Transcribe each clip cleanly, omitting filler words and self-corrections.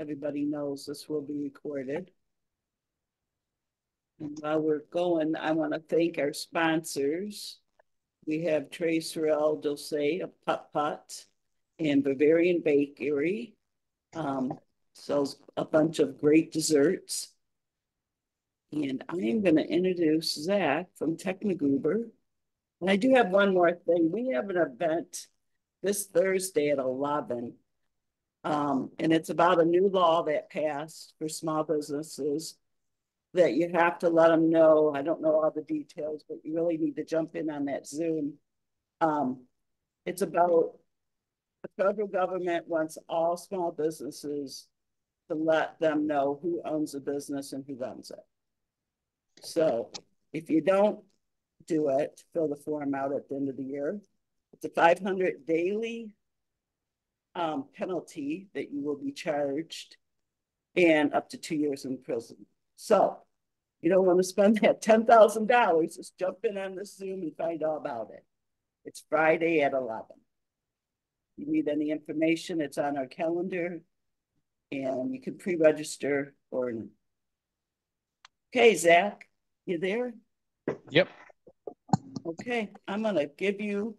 everybody knows this will be recorded. And while we're going, I want to thank our sponsors. We have Trace Rail Dulce of Putt Putt and Bavarian Bakery. Sells a bunch of great desserts. And I am going to introduce Zach from Techno Goober. And I do have one more thing. We have an event this Thursday at 11. And it's about a new law that passed for small businesses that you have to let them know. I don't know all the details, but you really need to jump in on that Zoom. It's about the federal government wants all small businesses to let them know who owns the business and who runs it. So if you don't do it, fill the form out at the end of the year. It's a 500 daily penalty that you will be charged and up to 2 years in prison. So you don't want to spend that $10,000. Just jump in on the Zoom and find all about it. It's Friday at 11. If you need any information, it's on our calendar and you can pre-register or. Okay, Zach, you there? Yep. Okay, I'm going to give you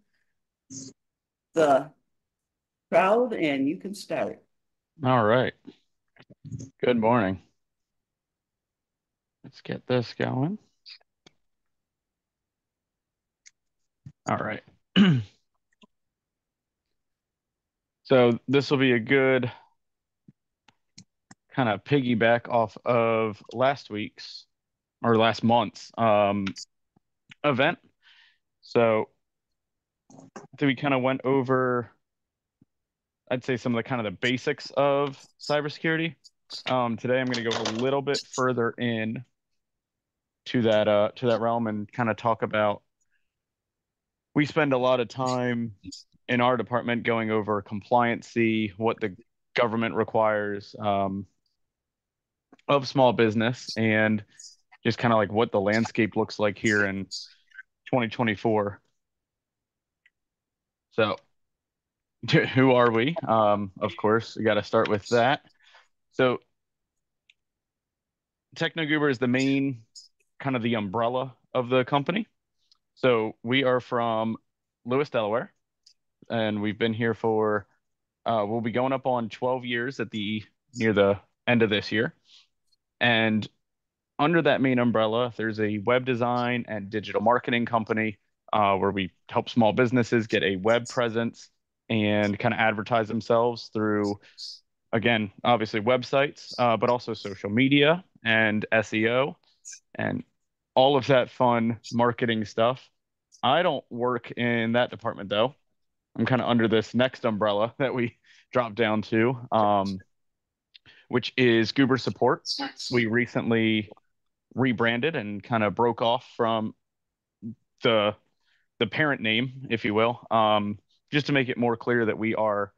the crowd and you can start. All right. Good morning. Let's get this going. All right. So this will be a good kind of piggyback off of last month's event. So I think we kind of went over, I'd say, some of the kind of the basics of cybersecurity. Today I'm going to go a little bit further in to that realm and kind of talk about. We spend a lot of time in our department going over compliancy, what the government requires of small business, and just kind of like what the landscape looks like here in 2024. So, who are we? Of course, we got to start with that. So, Techno Goober is the main kind of the umbrella of the company. So, we are from Lewis, Delaware, and we've been here for we'll be going up on 12 years near the end of this year. And under that main umbrella, there's a web design and digital marketing company where we help small businesses get a web presence and kind of advertise themselves through, again, obviously websites, but also social media and SEO and all of that fun marketing stuff. I don't work in that department though. I'm kind of under this next umbrella that we dropped down to, which is Goober Support. We recently rebranded and kind of broke off from the parent name, if you will, just to make it more clear that we are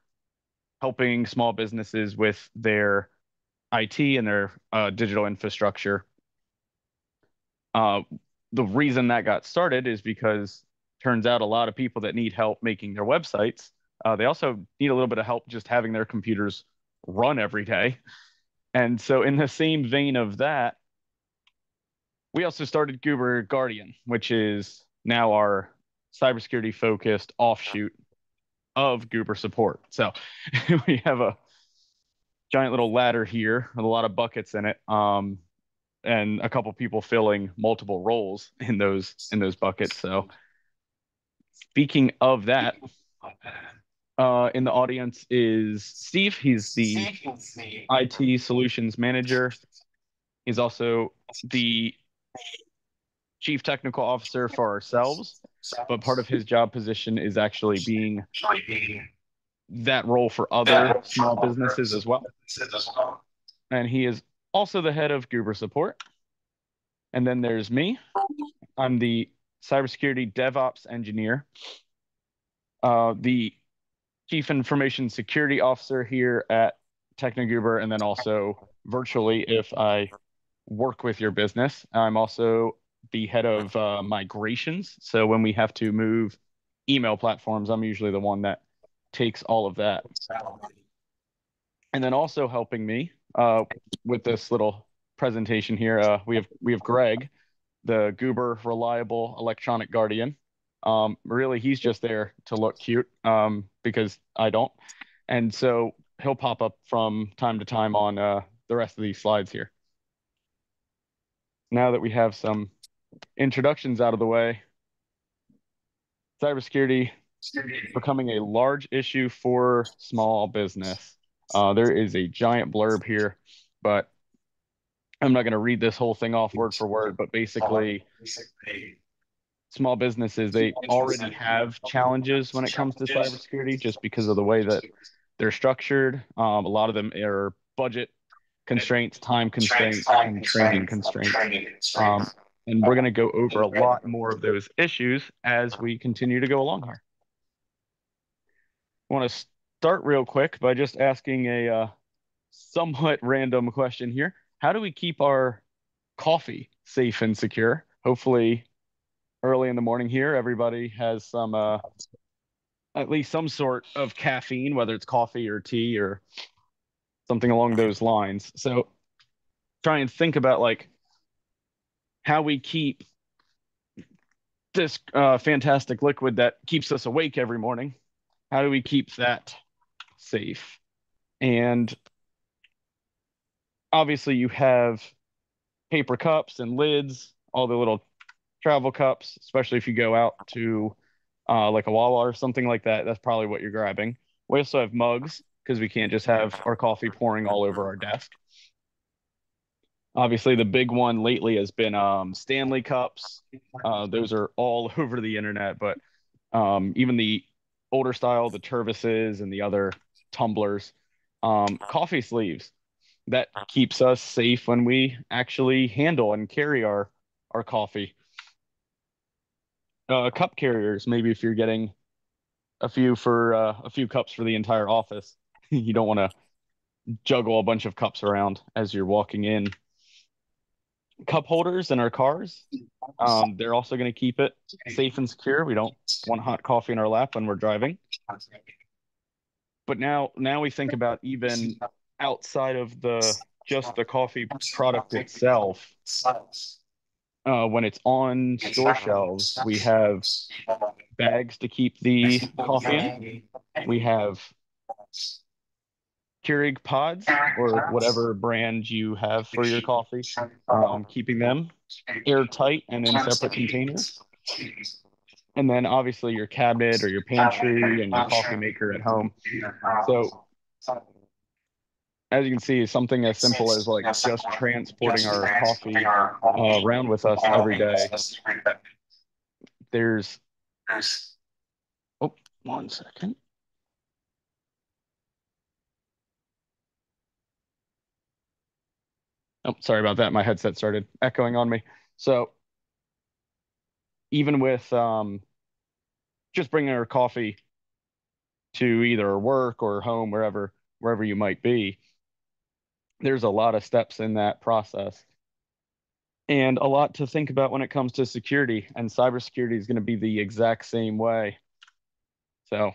helping small businesses with their IT and their digital infrastructure. The reason that got started is because turns out a lot of people that need help making their websites, they also need a little bit of help just having their computers run every day. And so, in the same vein of that, we also started Goober Guardian, which is now our cybersecurity focused offshoot of Goober Support. So we have a giant little ladder here with a lot of buckets in it, and a couple people filling multiple roles in those buckets. So speaking of that, in the audience is Steve. He's the IT solutions manager. He's also the chief technical officer for ourselves, but part of his job position is actually being that role for other small businesses as well. And he is also the head of Goober Support. And then there's me. I'm the cybersecurity DevOps engineer, the chief information security officer here at TechnoGoober, and then also virtually if I work with your business. I'm also the head of migrations. So when we have to move email platforms, I'm usually the one that takes all of that. And then also helping me with this little presentation here, we have Greg, the Goober reliable electronic guardian. Really, he's just there to look cute because I don't. And so he'll pop up from time to time on the rest of these slides here. Now that we have some introductions out of the way, cybersecurity becoming a large issue for small business. There is a giant blurb here, but I'm not going to read this whole thing off word for word, but basically, small businesses, they already have challenges when it comes to cybersecurity just because of the way that they're structured. A lot of them are budget constraints, time constraints, and training constraints. Um, and we're going to go over a lot more of those issues as we continue to go along here. I want to start real quick by just asking a somewhat random question here. How do we keep our coffee safe and secure? Hopefully, early in the morning here, everybody has some at least some sort of caffeine, whether it's coffee or tea or something along those lines. So try and think about like how we keep this fantastic liquid that keeps us awake every morning. How do we keep that safe? And obviously, you have paper cups and lids, all the little travel cups, especially if you go out to like a Wawa or something like that. That's probably what you're grabbing. We also have mugs because we can't just have our coffee pouring all over our desk. Obviously, the big one lately has been Stanley cups. Those are all over the internet, but even the older style, the Tervises and the other tumblers, coffee sleeves that keeps us safe when we actually handle and carry our coffee. Cup carriers, maybe if you're getting a few cups for the entire office, you don't want to juggle a bunch of cups around as you're walking in. Cup holders in our cars, they're also going to keep it safe and secure. We don't want hot coffee in our lap when we're driving. But now we think about even outside of the just the coffee product itself. When it's on store shelves, we have bags to keep the coffee in. We have Keurig pods or whatever brand you have for your coffee, keeping them airtight and in separate containers. And then obviously your cabinet or your pantry and your coffee maker at home. So as you can see, something as simple as like just transporting our coffee around with us every day. There's, oh, 1 second. Oh, sorry about that. My headset started echoing on me. So even with just bringing our coffee to either work or home, wherever you might be, there's a lot of steps in that process and a lot to think about when it comes to security. And cybersecurity is going to be the exact same way. So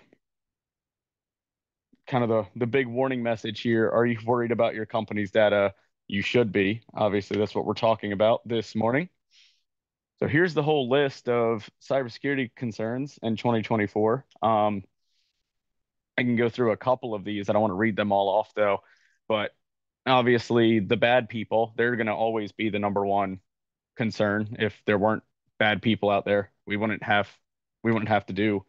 kind of the big warning message here. Are you worried about your company's data? You should be. Obviously, that's what we're talking about this morning. So here's the whole list of cybersecurity concerns in 2024. I can go through a couple of these. I don't want to read them all off though, but obviously the bad people, they're going to always be the number one concern. If there weren't bad people out there, we wouldn't have to do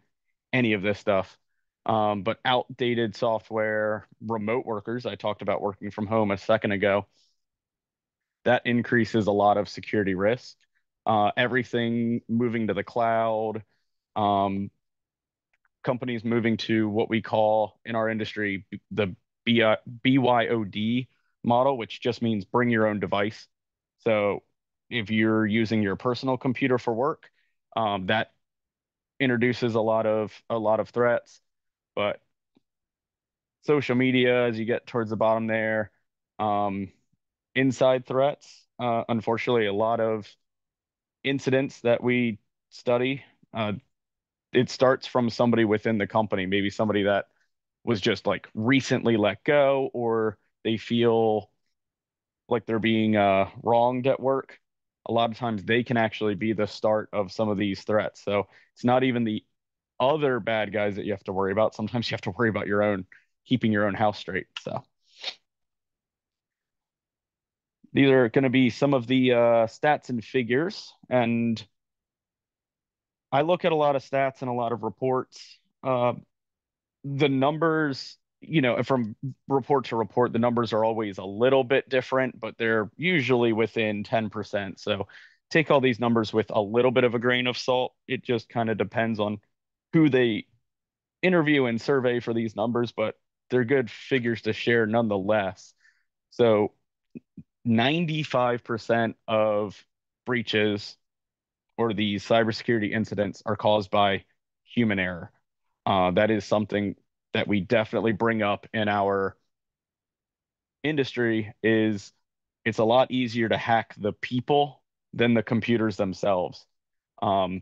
any of this stuff. But outdated software, remote workers, I talked about working from home a second ago, that increases a lot of security risk. Everything moving to the cloud, um, companies moving to what we call in our industry the BYOD model, which just means bring your own device. So if you're using your personal computer for work, that introduces a lot of threats. But social media, as you get towards the bottom there, um, inside threats, unfortunately, a lot of incidents that we study, it starts from somebody within the company, maybe somebody that was just like recently let go, or they feel like they're being wronged at work, a lot of times they can actually be the start of some of these threats. So it's not even the other bad guys that you have to worry about. Sometimes you have to worry about your own, keeping your own house straight. So these are going to be some of the stats and figures. And I look at a lot of stats and a lot of reports. The numbers, from report to report, the numbers are always a little bit different, but they're usually within 10%. So take all these numbers with a little bit of a grain of salt. It just kind of depends on who they interview and survey for these numbers, but they're good figures to share nonetheless. So 95% of breaches or these cybersecurity incidents are caused by human error. That is something that we definitely bring up in our industry. Is it's a lot easier to hack the people than the computers themselves. Um,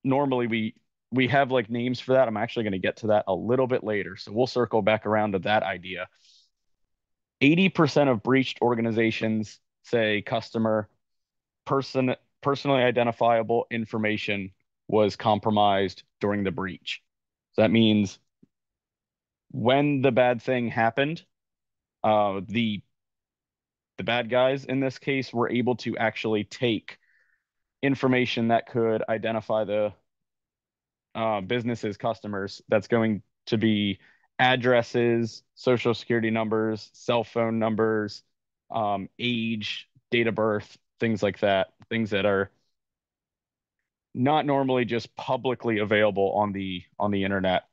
Normally we have like names for that. I'm actually going to get to that a little bit later. So we'll circle back around to that idea. 80% of breached organizations say customer personally identifiable information was compromised during the breach. So that means when the bad thing happened, the bad guys in this case were able to actually take information that could identify the business's customers. That's going to be addresses, social security numbers, cell phone numbers, age, date of birth, things like that. Things that are not normally just publicly available on the internet.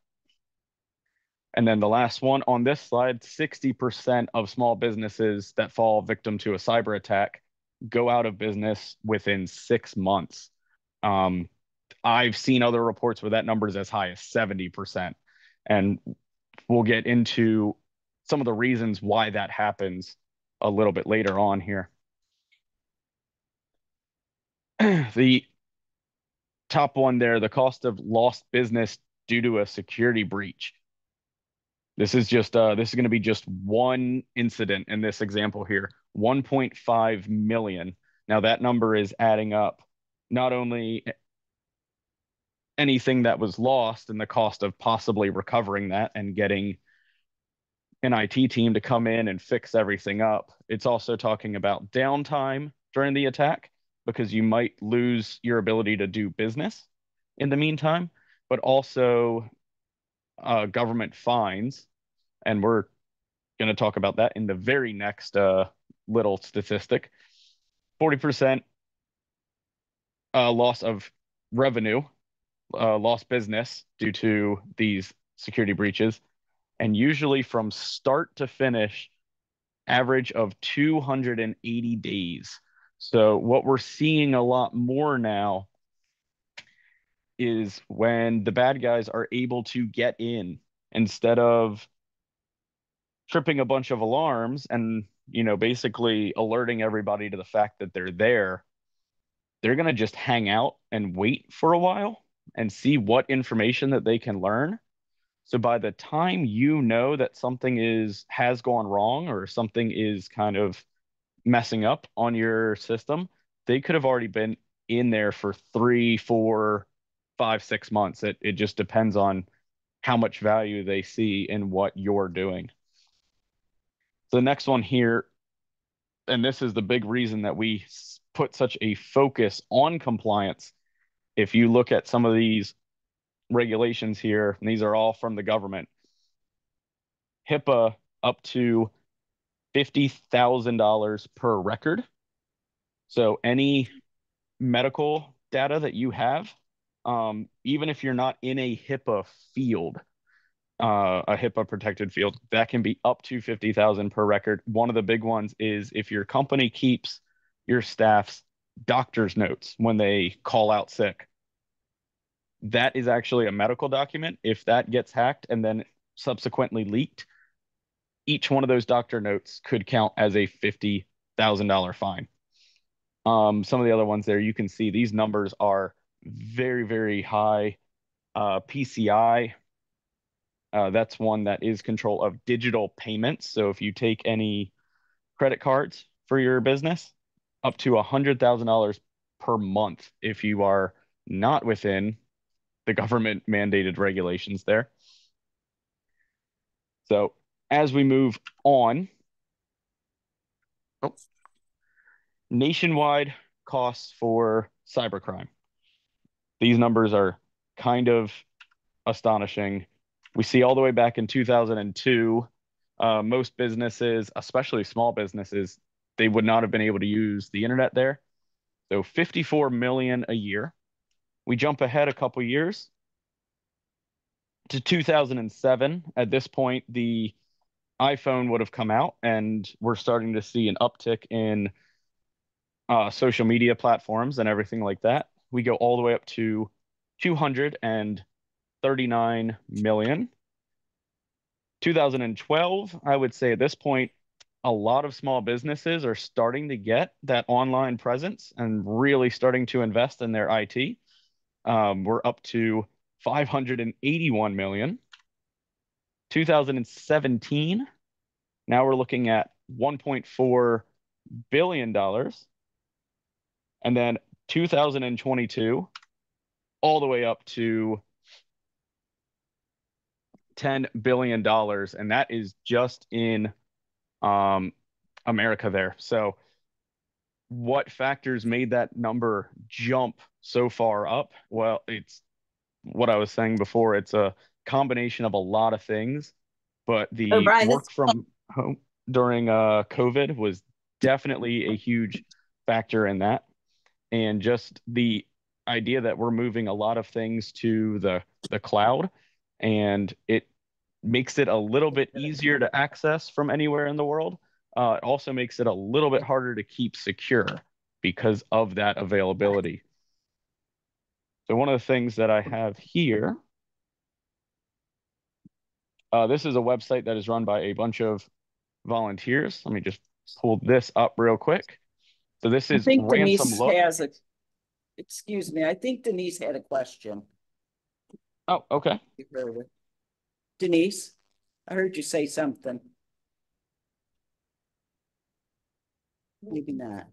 And then the last one on this slide, 60% of small businesses that fall victim to a cyber attack go out of business within 6 months. Um, I've seen other reports where that number is as high as 70%. And we'll get into some of the reasons why that happens a little bit later on here. The top one there, the cost of lost business due to a security breach. This is going to be just one incident in this example here, 1.5 million. Now that number is adding up not only anything that was lost and the cost of possibly recovering that and getting an IT team to come in and fix everything up. It's also talking about downtime during the attack because you might lose your ability to do business in the meantime, but also government fines. And we're going to talk about that in the very next little statistic. 40% loss of revenue, lost business due to these security breaches. And usually from start to finish, average of 280 days. So what we're seeing a lot more now is when the bad guys are able to get in instead of tripping a bunch of alarms and, basically alerting everybody to the fact that they're there, they're going to just hang out and wait for a while and see what information that they can learn. So by the time you know that something has gone wrong or something is kind of messing up on your system, they could have already been in there for 3, 4, 5, 6 months. It just depends on how much value they see in what you're doing. So the next one here, and this is the big reason that we put such a focus on compliance. If you look at some of these regulations here, and these are all from the government, HIPAA up to $50,000 per record. So any medical data that you have, even if you're not in a HIPAA field, a HIPAA protected field, that can be up to 50,000 per record. One of the big ones is if your company keeps your staff's doctor's notes when they call out sick. That is actually a medical document. If that gets hacked and then subsequently leaked, each one of those doctor notes could count as a $50,000 fine. Some of the other ones there, you can see these numbers are very, very high. PCI That's one that is control of digital payments. So if you take any credit cards for your business, up to $100,000 per month if you are not within the government mandated regulations there. So as we move on, oh, nationwide costs for cybercrime. These numbers are kind of astonishing. We see all the way back in 2002, most businesses, especially small businesses, they would not have been able to use the internet there. So 54 million a year. We jump ahead a couple years to 2007. At this point, the iPhone would have come out, and we're starting to see an uptick in social media platforms and everything like that. We go all the way up to 239 million. 2012, I would say at this point, a lot of small businesses are starting to get that online presence and really starting to invest in their IT. We're up to 581 million. 2017, now we're looking at $1.4 billion. And then 2022, all the way up to $10 billion. And that is just in um, America there. So, what factors made that number jump so far up? Well, it's what I was saying before. It's a combination of a lot of things, but Oh, the Brian, that's work from home during COVID was definitely a huge factor in that. And just the idea that we're moving a lot of things to the cloud, and it makes it a little bit easier to access from anywhere in the world. It also makes it a little bit harder to keep secure because of that availability. So one of the things that I have here, this is a website that is run by a bunch of volunteers. Let me just pull this up real quick. So this I is think Ransom Denise Look. has a, excuse me, I think Denise had a question. Oh, okay. You heard her. Denise, I heard you say something. Maybe not.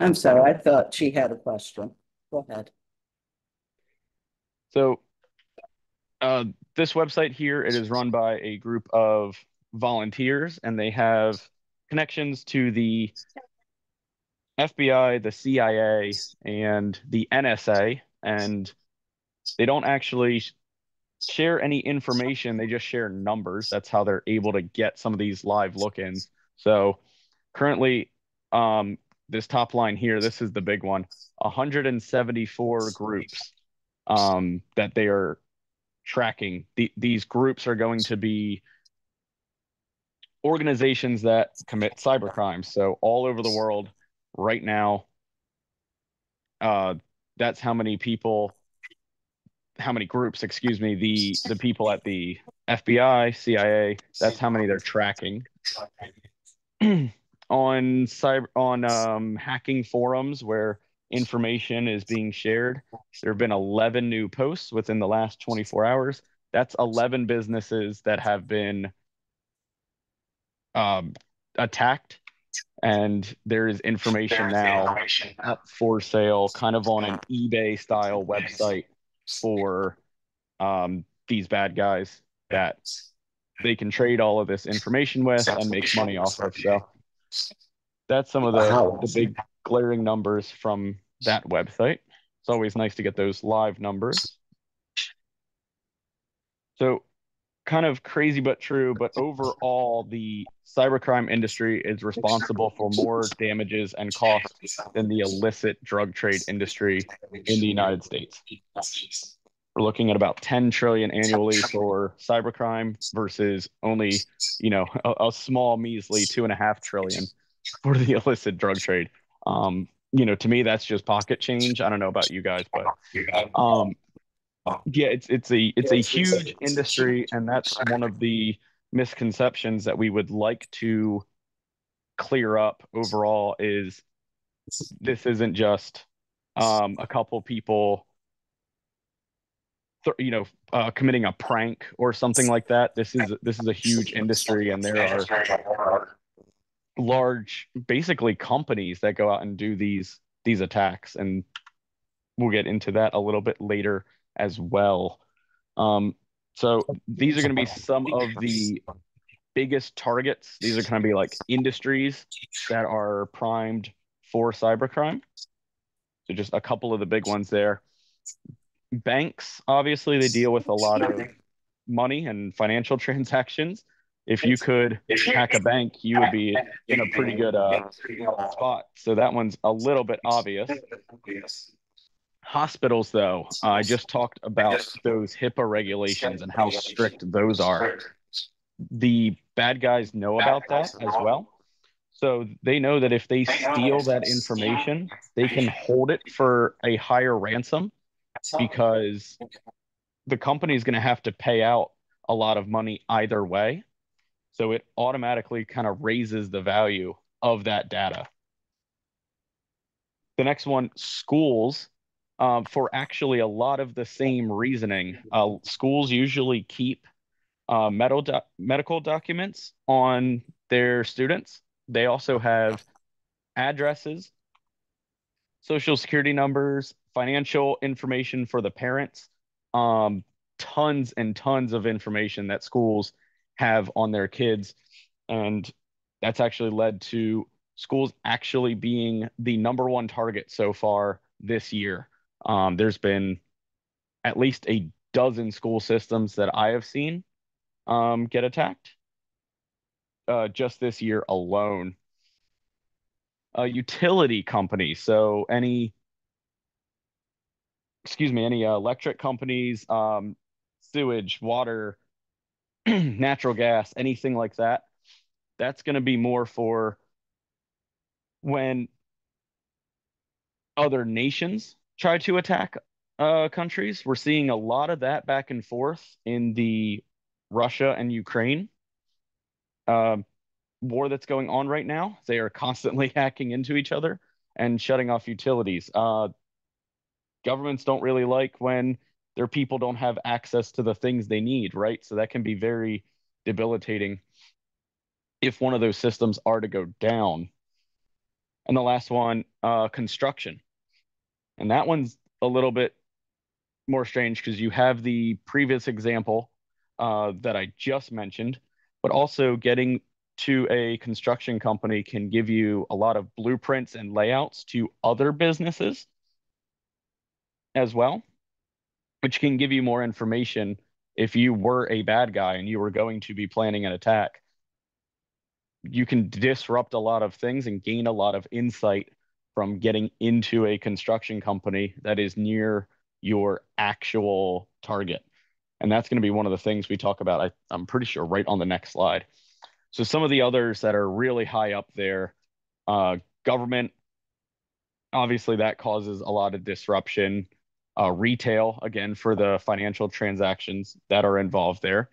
I'm sorry, I thought she had a question. Go ahead. So uh, this website here, it is run by a group of volunteers, and they have connections to the FBI, the CIA, and the NSA, and they don't actually share any information. They just share numbers. That's how they're able to get some of these live look-ins. So currently, this top line here, this is the big one, 174 groups that they are tracking. These groups are going to be organizations that commit cybercrimes. So all over the world right now, uh, that's how many people, how many groups, excuse me, the people at the FBI, CIA, that's how many they're tracking. On hacking forums where information is being shared, there have been 11 new posts within the last 24 hours. That's 11 businesses that have been um, attacked, and there is information now up for sale, kind of on an eBay style website for these bad guys that they can trade all of this information with and make money off of. So that's some of the big glaring numbers from that website. It's always nice to get those live numbers. So kind of crazy but true, but overall, the cybercrime industry is responsible for more damages and cost than the illicit drug trade industry in the United States. We're looking at about 10 trillion annually for cybercrime versus only, a small measly 2.5 trillion for the illicit drug trade. To me, that's just pocket change. I don't know about you guys, but um, yeah, it's a huge industry, and that's one of the misconceptions that we would like to clear up overall is this isn't just a couple people committing a prank or something like that. This is a huge industry, and there are large, basically companies that go out and do these attacks, and we'll get into that a little bit later as well. Um, so these are going to be some of the biggest targets. These are going to be like industries that are primed for cybercrime. So just a couple of the big ones there. Banks, obviously, they deal with a lot of money and financial transactions. If you could hack a bank, you would be in a pretty good spot. So that one's a little bit obvious. Hospitals, though, I just talked about those HIPAA regulations and how strict those are. The bad guys know about that as well. So they know that if they steal that information, they can hold it for a higher ransom because the company is going to have to pay out a lot of money either way. So it automatically kind of raises the value of that data. The next one, schools, for actually a lot of the same reasoning. Schools usually keep medical documents on their students. They also have addresses, social security numbers, financial information for the parents, um, tons and tons of information that schools have on their kids. And that's actually led to schools actually being the number one target so far this year. There's been at least a dozen school systems that I have seen get attacked just this year alone. Utility companies, so any electric companies, sewage, water, natural gas, anything like that. That's going to be more for when other nations try to attack countries. We're seeing a lot of that back and forth in the Russia and Ukraine uh, war that's going on right now. They are constantly hacking into each other and shutting off utilities. Governments don't really like when their people don't have access to the things they need, right? So that can be very debilitating if one of those systems are to go down. And the last one, construction. And that one's a little bit more strange because you have the previous example that I just mentioned, but also getting to a construction company can give you a lot of blueprints and layouts to other businesses as well, which can give you more information if you were a bad guy and you were going to be planning an attack. You can disrupt a lot of things and gain a lot of insight from getting into a construction company that is near your actual target. And that's going to be one of the things we talk about, I'm pretty sure, right on the next slide. So some of the others that are really high up there, government, obviously that causes a lot of disruption. Retail, again, for the financial transactions that are involved there.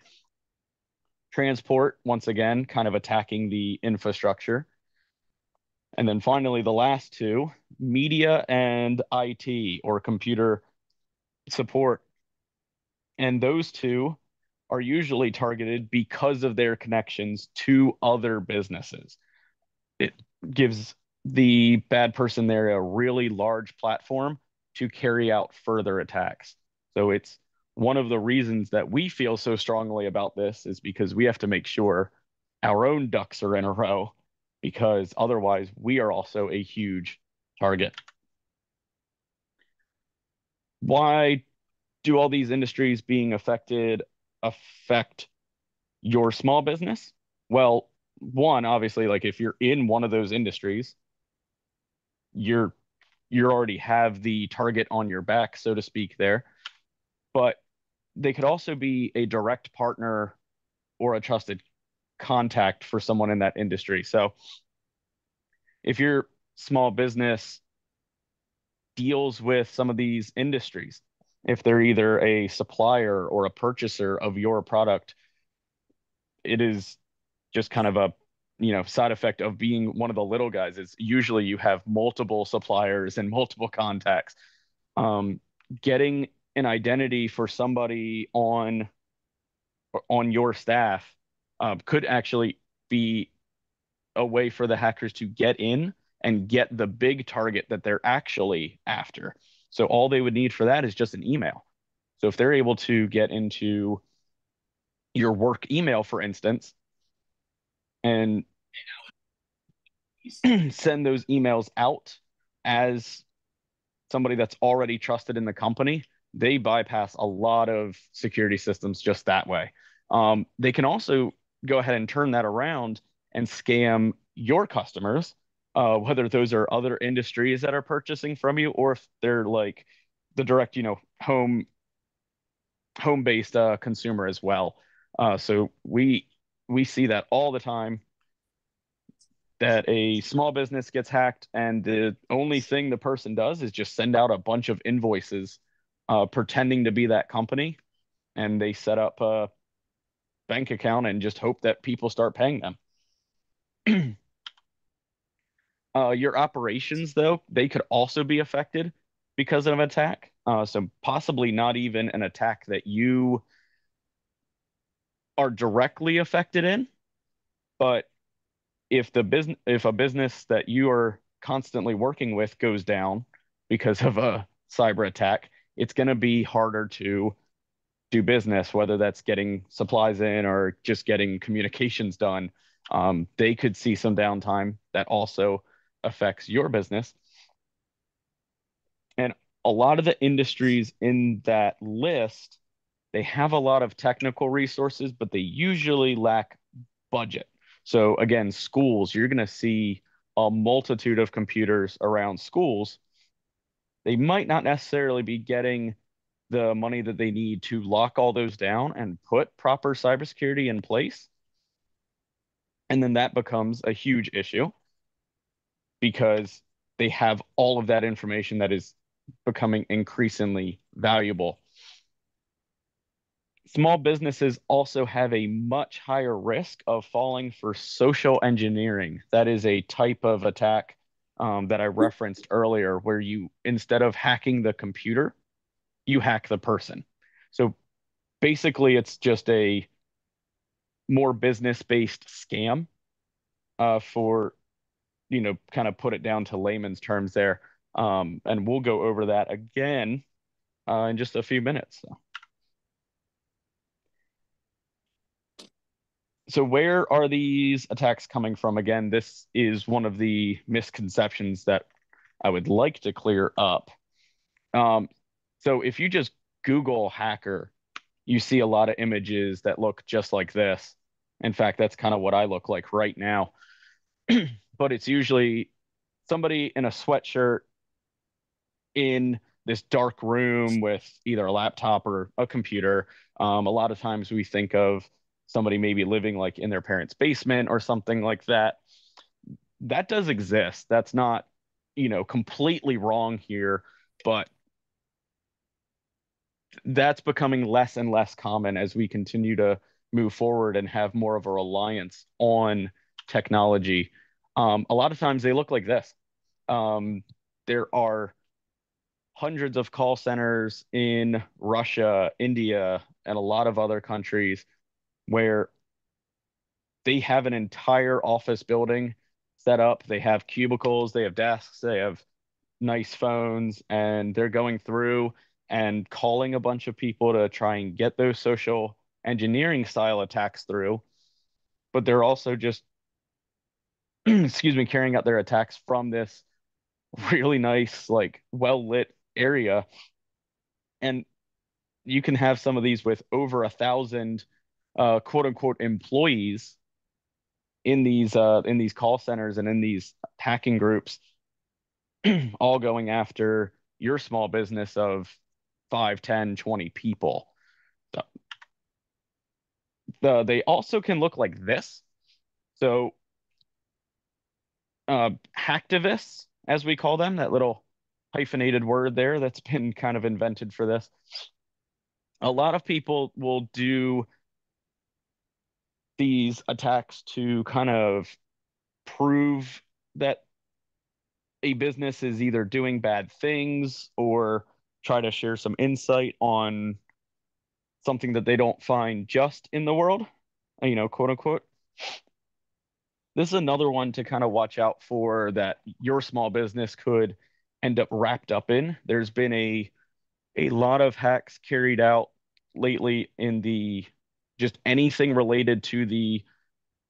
Transport, once again, kind of attacking the infrastructure. And then finally, the last two, media and IT or computer support. And those two are usually targeted because of their connections to other businesses. It gives the bad person there a really large platform to carry out further attacks. So it's one of the reasons that we feel so strongly about this is because we have to make sure our own ducks are in a row, because otherwise we are also a huge target. Why do all these industries being affected affect your small business? Well, one, obviously, like if you're in one of those industries, you're you already have the target on your back, so to speak, there. But they could also be a direct partner or a trusted contact for someone in that industry. So if your small business deals with some of these industries, if they're either a supplier or a purchaser of your product, it is just kind of a side effect of being one of the little guys is usually you have multiple suppliers and multiple contacts. Getting an identity for somebody on your staff could actually be a way for the hackers to get in and get the big target that they're actually after. So all they would need for that is just an email. So if they're able to get into your work email, for instance, and send those emails out as somebody that's already trusted in the company, they bypass a lot of security systems just that way. They can also go ahead and turn that around and scam your customers, whether those are other industries that are purchasing from you or if they're like the direct, home based consumer as well. So we see that all the time that a small business gets hacked and the only thing the person does is just send out a bunch of invoices pretending to be that company and they set up a bank account and just hope that people start paying them. Your operations, though, they could also be affected because of an attack. So possibly not even an attack that you are directly affected in, but if a business that you are constantly working with goes down because of a cyber attack, it's going to be harder to do business, whether that's getting supplies in or just getting communications done. They could see some downtime that also affects your business. And a lot of the industries in that list, they have a lot of technical resources, but they usually lack budget. So again, schools, you're going to see a multitude of computers around schools. They might not necessarily be getting the money that they need to lock all those down and put proper cybersecurity in place. And then that becomes a huge issue because they have all of that information that is becoming increasingly valuable. Small businesses also have a much higher risk of falling for social engineering. That is a type of attack that I referenced earlier, where you, instead of hacking the computer, you hack the person. So basically, it's just a more business-based scam for, kind of put it down to layman's terms there. And we'll go over that again in just a few minutes. So where are these attacks coming from? Again, this is one of the misconceptions that I would like to clear up. Um, so if you just Google hacker, you see a lot of images that look just like this. In fact, that's kind of what I look like right now. But it's usually somebody in a sweatshirt in this dark room with either a laptop or a computer. A lot of times we think of somebody maybe living like in their parents' basement or something like that. That does exist. That's not, completely wrong here, but that's becoming less and less common as we continue to move forward and have more of a reliance on technology. A lot of times they look like this. There are hundreds of call centers in Russia, India, and a lot of other countries where they have an entire office building set up. They have cubicles, they have desks, they have nice phones, and they're going through and calling a bunch of people to try and get those social engineering style attacks through. But they're also just, excuse me, carrying out their attacks from this really nice, like well lit area. And you can have some of these with over 1,000 quote unquote employees in these call centers and in these hacking groups, all going after your small business of 5, 10, 20 people. So, they also can look like this. So hacktivists, as we call them, that little hyphenated word there that's been kind of invented for this. A lot of people will do these attacks to kind of prove that a business is either doing bad things or try to share some insight on something that they don't find just in the world, quote unquote. This is another one to kind of watch out for that your small business could end up wrapped up in. There's been a lot of hacks carried out lately in the just anything related to the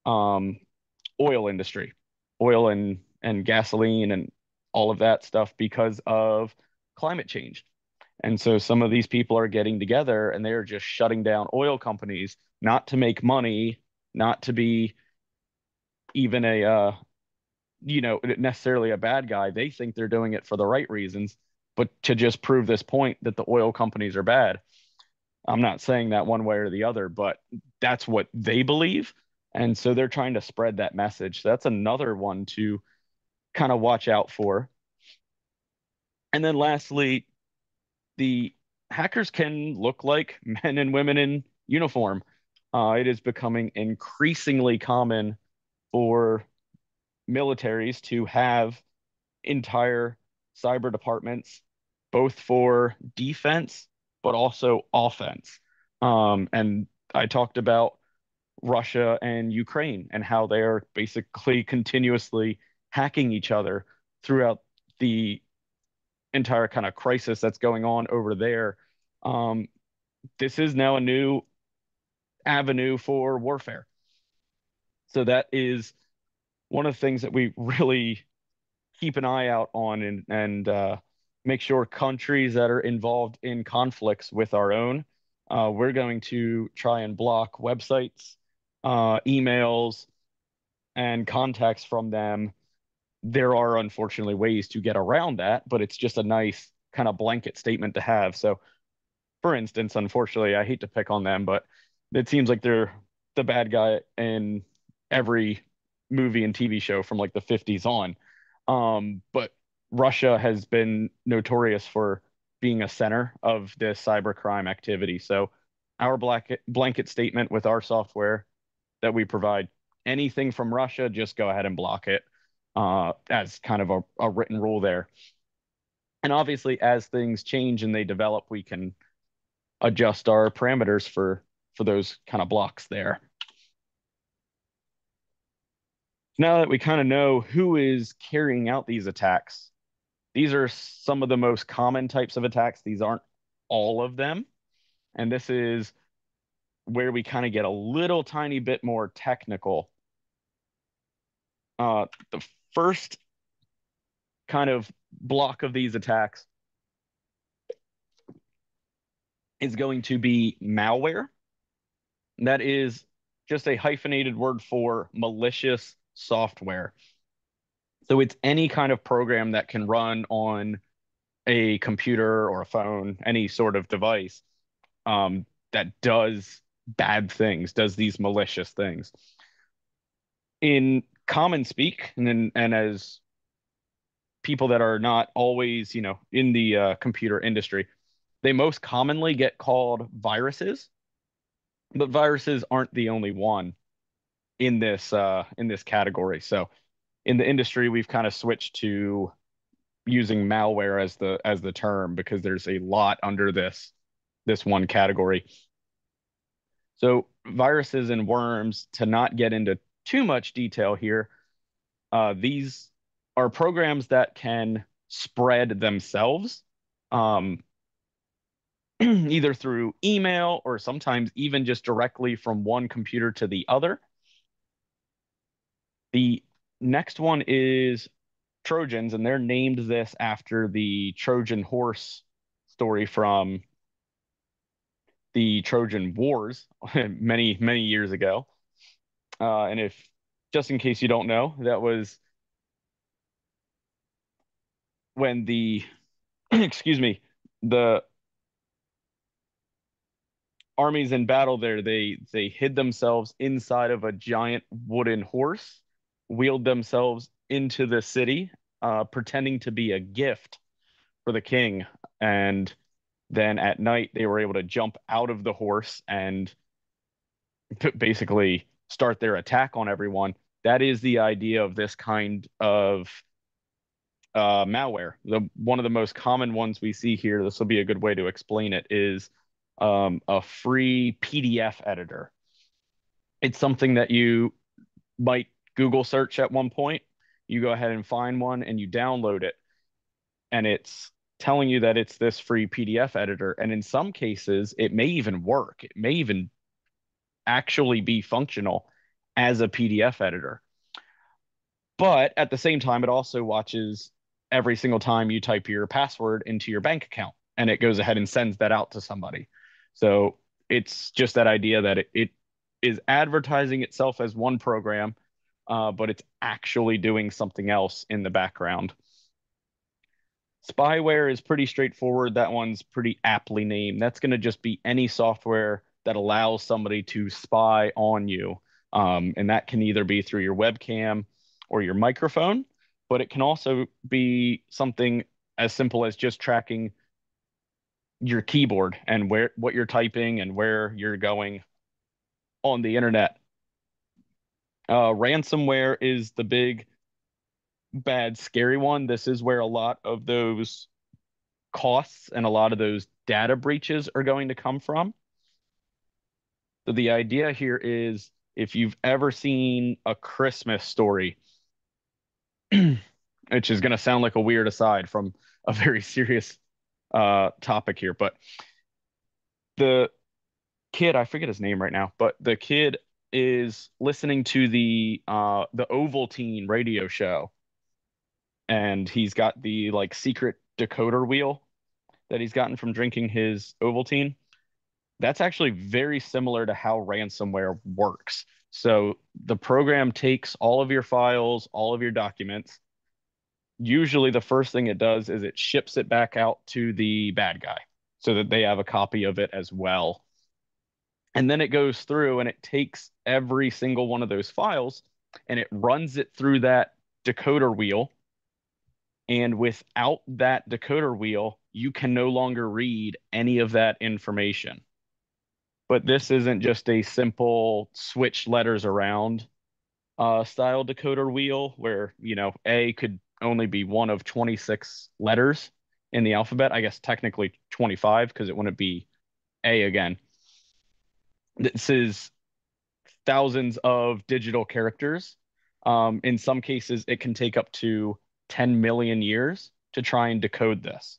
um, oil industry, oil and gasoline and all of that stuff because of climate change. And so some of these people are getting together and they're just shutting down oil companies, not to make money, not to be even a necessarily a bad guy. They think they're doing it for the right reasons, but to just prove this point that the oil companies are bad. I'm not saying that one way or the other, but that's what they believe. And so they're trying to spread that message. So that's another one to kind of watch out for. And then lastly, the hackers can look like men and women in uniform. It is becoming increasingly common for militaries to have entire cyber departments, both for defense but also offense. And I talked about Russia and Ukraine and how they are basically continuously hacking each other throughout the entire kind of crisis that's going on over there. Um, this is now a new avenue for warfare. So that is one of the things that we really keep an eye out on and make sure countries that are involved in conflicts with our own, we're going to try and block websites, emails, and contacts from them. There are unfortunately ways to get around that, but it's just a nice kind of blanket statement to have. So, for instance, unfortunately, I hate to pick on them, but it seems like they're the bad guy in every movie and TV show from like the 50s on. But Russia has been notorious for being a center of this cybercrime activity. So our blanket statement with our software that we provide, anything from Russia, just go ahead and block it as kind of a written rule there. And obviously, as things change and they develop, we can adjust our parameters for those kind of blocks there. Now that we kind of know who is carrying out these attacks, these are some of the most common types of attacks. These aren't all of them. And this is where we kind of get a little tiny bit more technical. The first kind of block of these attacks is going to be malware. That is just a hyphenated word for malicious software. So it's any kind of program that can run on a computer or a phone, any sort of device that does bad things, does these malicious things. In common speak, and as people that are not always, in the computer industry, they most commonly get called viruses, but viruses aren't the only one in this category. So in the industry, we've kind of switched to using malware as the term because there's a lot under this one category. So viruses and worms, to not get into too much detail here, these are programs that can spread themselves, um, either through email or sometimes even just directly from one computer to the other. The next one is Trojans, and they're named this after the Trojan horse story from the Trojan Wars many, many years ago. And if, just in case you don't know, that was when the, excuse me, the armies in battle there, they hid themselves inside of a giant wooden horse, wheeled themselves into the city, pretending to be a gift for the king. And then at night, they were able to jump out of the horse and basically start their attack on everyone. That is the idea of this kind of malware. One of the most common ones we see here, this will be a good way to explain it, is a free PDF editor. It's something that you might Google search at one point. You go ahead and find one and you download it, and it's telling you that it's this free PDF editor. And in some cases, it may even work. It may even actually be functional as a PDF editor. But at the same time, it also watches every single time you type your password into your bank account, and it goes ahead and sends that out to somebody. So it's just that idea that it is advertising itself as one program, but it's actually doing something else in the background. Spyware is pretty straightforward. That one's pretty aptly named. That's going to just be any software that allows somebody to spy on you. And that can either be through your webcam or your microphone, but it can also be something as simple as just tracking your keyboard and what you're typing and where you're going on the internet. Ransomware is the big, bad, scary one. This is where a lot of those costs and a lot of those data breaches are going to come from. So the idea here is if you've ever seen A Christmas Story, which is going to sound like a weird aside from a very serious topic here, but the kid, I forget his name right now, but the kid is listening to the Ovaltine radio show, and he's got the like secret decoder wheel that he's gotten from drinking his Ovaltine. That's actually very similar to how ransomware works. So the program takes all of your files, all of your documents. Usually, the first thing it does is it ships it back out to the bad guy so that they have a copy of it as well. And then it goes through and it takes every single one of those files and it runs it through that decoder wheel. And without that decoder wheel, you can no longer read any of that information. But this isn't just a simple switch letters around style decoder wheel where, A could only be one of 26 letters in the alphabet. I guess technically 25 because it wouldn't be A again. This is thousands of digital characters. In some cases, it can take up to 10 million years to try and decode this.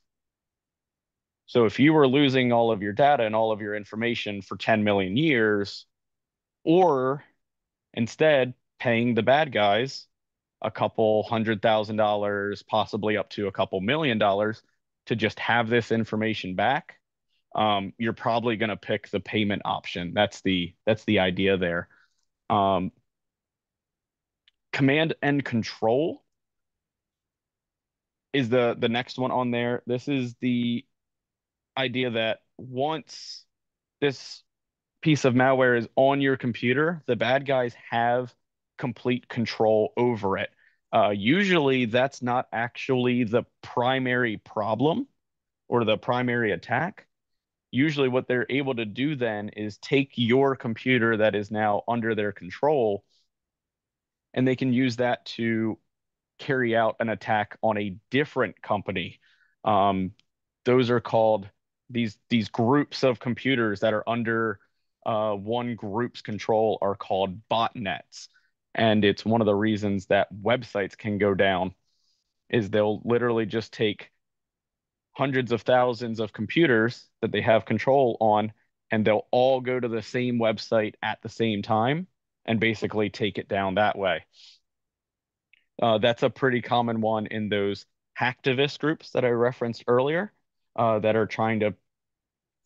So if you were losing all of your data and all of your information for 10 million years, or instead paying the bad guys a couple $100,000, possibly up to a couple $1 million to just have this information back, you're probably going to pick the payment option. That's the idea there. Um, Command and control is the next one on there. This is the idea that once this piece of malware is on your computer, the bad guys have complete control over it. Usually, that's not actually the primary problem or the primary attack. Usually, what they're able to do then is take your computer that is now under their control, and they can use that to carry out an attack on a different company. Um, those are called these groups of computers that are under one group's control are called botnets. And it's one of the reasons that websites can go down is they'll literally just take hundreds of thousands of computers that they have control on, and they'll all go to the same website at the same time and basically take it down that way. That's a pretty common one in those hacktivist groups that I referenced earlier, that are trying to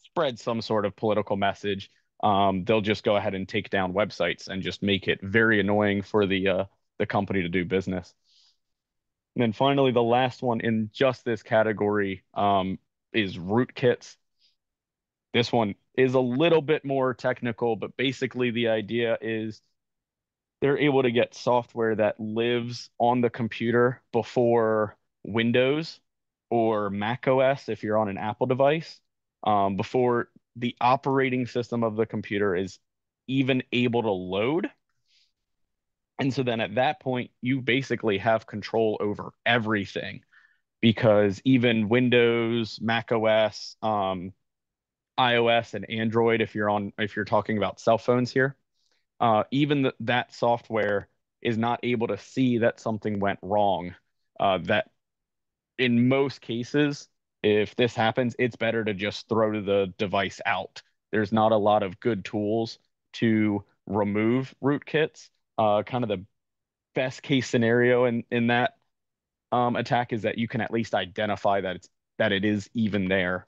spread some sort of political message. They'll just go ahead and take down websites and just make it very annoying for the company to do business. And then finally, the last one in just this category is rootkits. This one is a little bit more technical, but basically the idea is they're able to get software that lives on the computer before Windows or Mac OS if you're on an Apple device, before the operating system of the computer is even able to load. And so then at that point, you basically have control over everything. because even Windows, Mac OS, iOS, and Android, if you're talking about cell phones here, even that software is not able to see that something went wrong. That in most cases, if this happens, it's better to just throw the device out. There's not a lot of good tools to remove rootkits. Kind of the best case scenario in that attack is that you can at least identify that it is even there.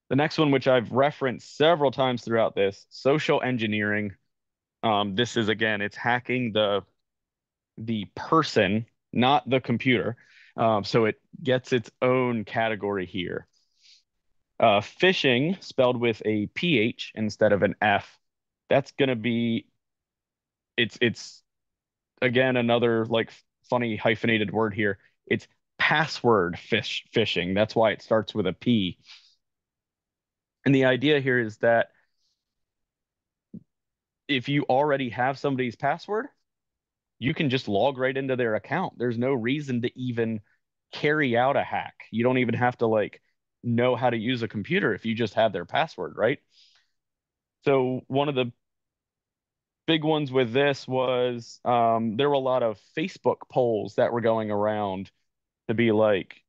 The next one, which I've referenced several times throughout this, social engineering. This is again, it's hacking the person, not the computer. So it gets its own category here. Phishing, spelled with a PH instead of an F, that's going to be it's again another like funny hyphenated word here. It's password phishing. That's why it starts with a P. And the idea here is that if you already have somebody's password, you can just log right into their account. There's no reason to even carry out a hack. You don't even have to like know how to use a computer if you just have their password, right? So one of the big ones with this was there were a lot of Facebook polls that were going around to be like,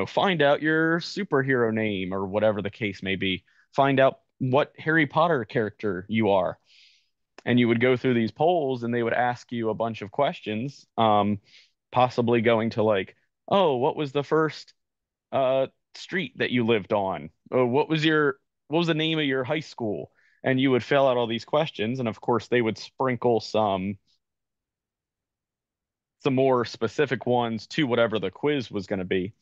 find out your superhero name or whatever the case may be. Find out what Harry Potter character you are. And you would go through these polls and they would ask you a bunch of questions, possibly going to like, oh, what was the first uh, street that you lived on? Oh, what was the name of your high school? And you would fill out all these questions, and of course they would sprinkle some more specific ones to whatever the quiz was going to be.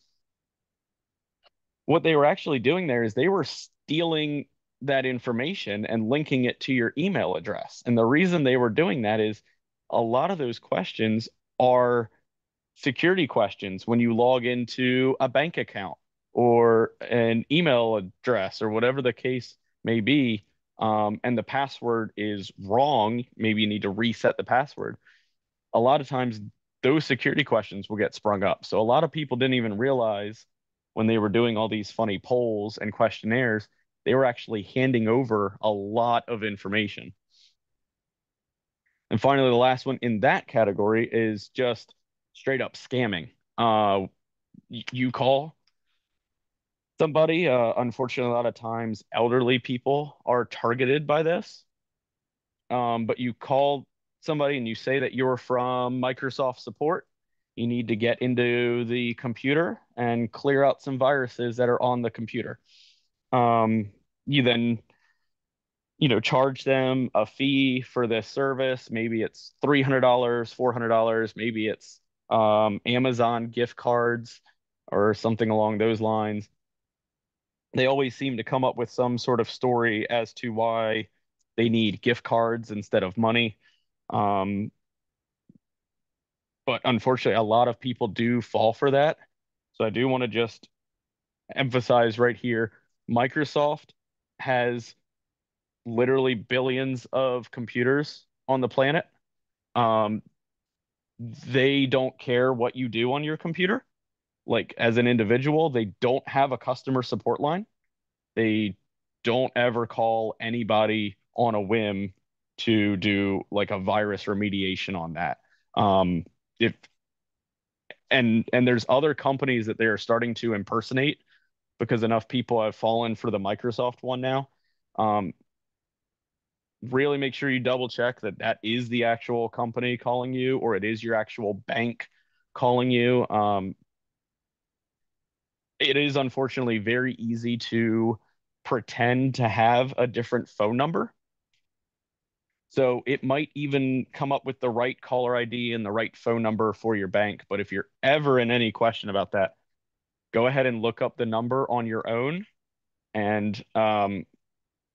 What they were actually doing there is they were stealing that information and linking it to your email address. And the reason they were doing that is a lot of those questions are security questions when you log into a bank account or an email address or whatever the case may be, and the password is wrong, maybe you need to reset the password. A lot of times, those security questions will get sprung up. So, a lot of people didn't even realize when they were doing all these funny polls and questionnaires, they were actually handing over a lot of information. And finally, the last one in that category is just straight up scamming. You call somebody. Unfortunately, a lot of times elderly people are targeted by this. But you call somebody and you say that you're from Microsoft support. You need to get into the computer and clear out some viruses that are on the computer. You then charge them a fee for this service. Maybe it's $300, $400, maybe it's Amazon gift cards or something along those lines. They always seem to come up with some sort of story as to why they need gift cards instead of money. Um, but unfortunately, a lot of people do fall for that. So I do want to just emphasize right here, Microsoft has literally billions of computers on the planet. Um, they don't care what you do on your computer. Like as an individual, they don't have a customer support line. They don't ever call anybody on a whim to do like a virus remediation on that. If and there's other companies that they are starting to impersonate because enough people have fallen for the Microsoft one now. Um, really make sure you double check that that is the actual company calling you or it is your actual bank calling you. It is unfortunately very easy to pretend to have a different phone number. So it might even come up with the right caller ID and the right phone number for your bank. But if you're ever in any question about that, go ahead and look up the number on your own and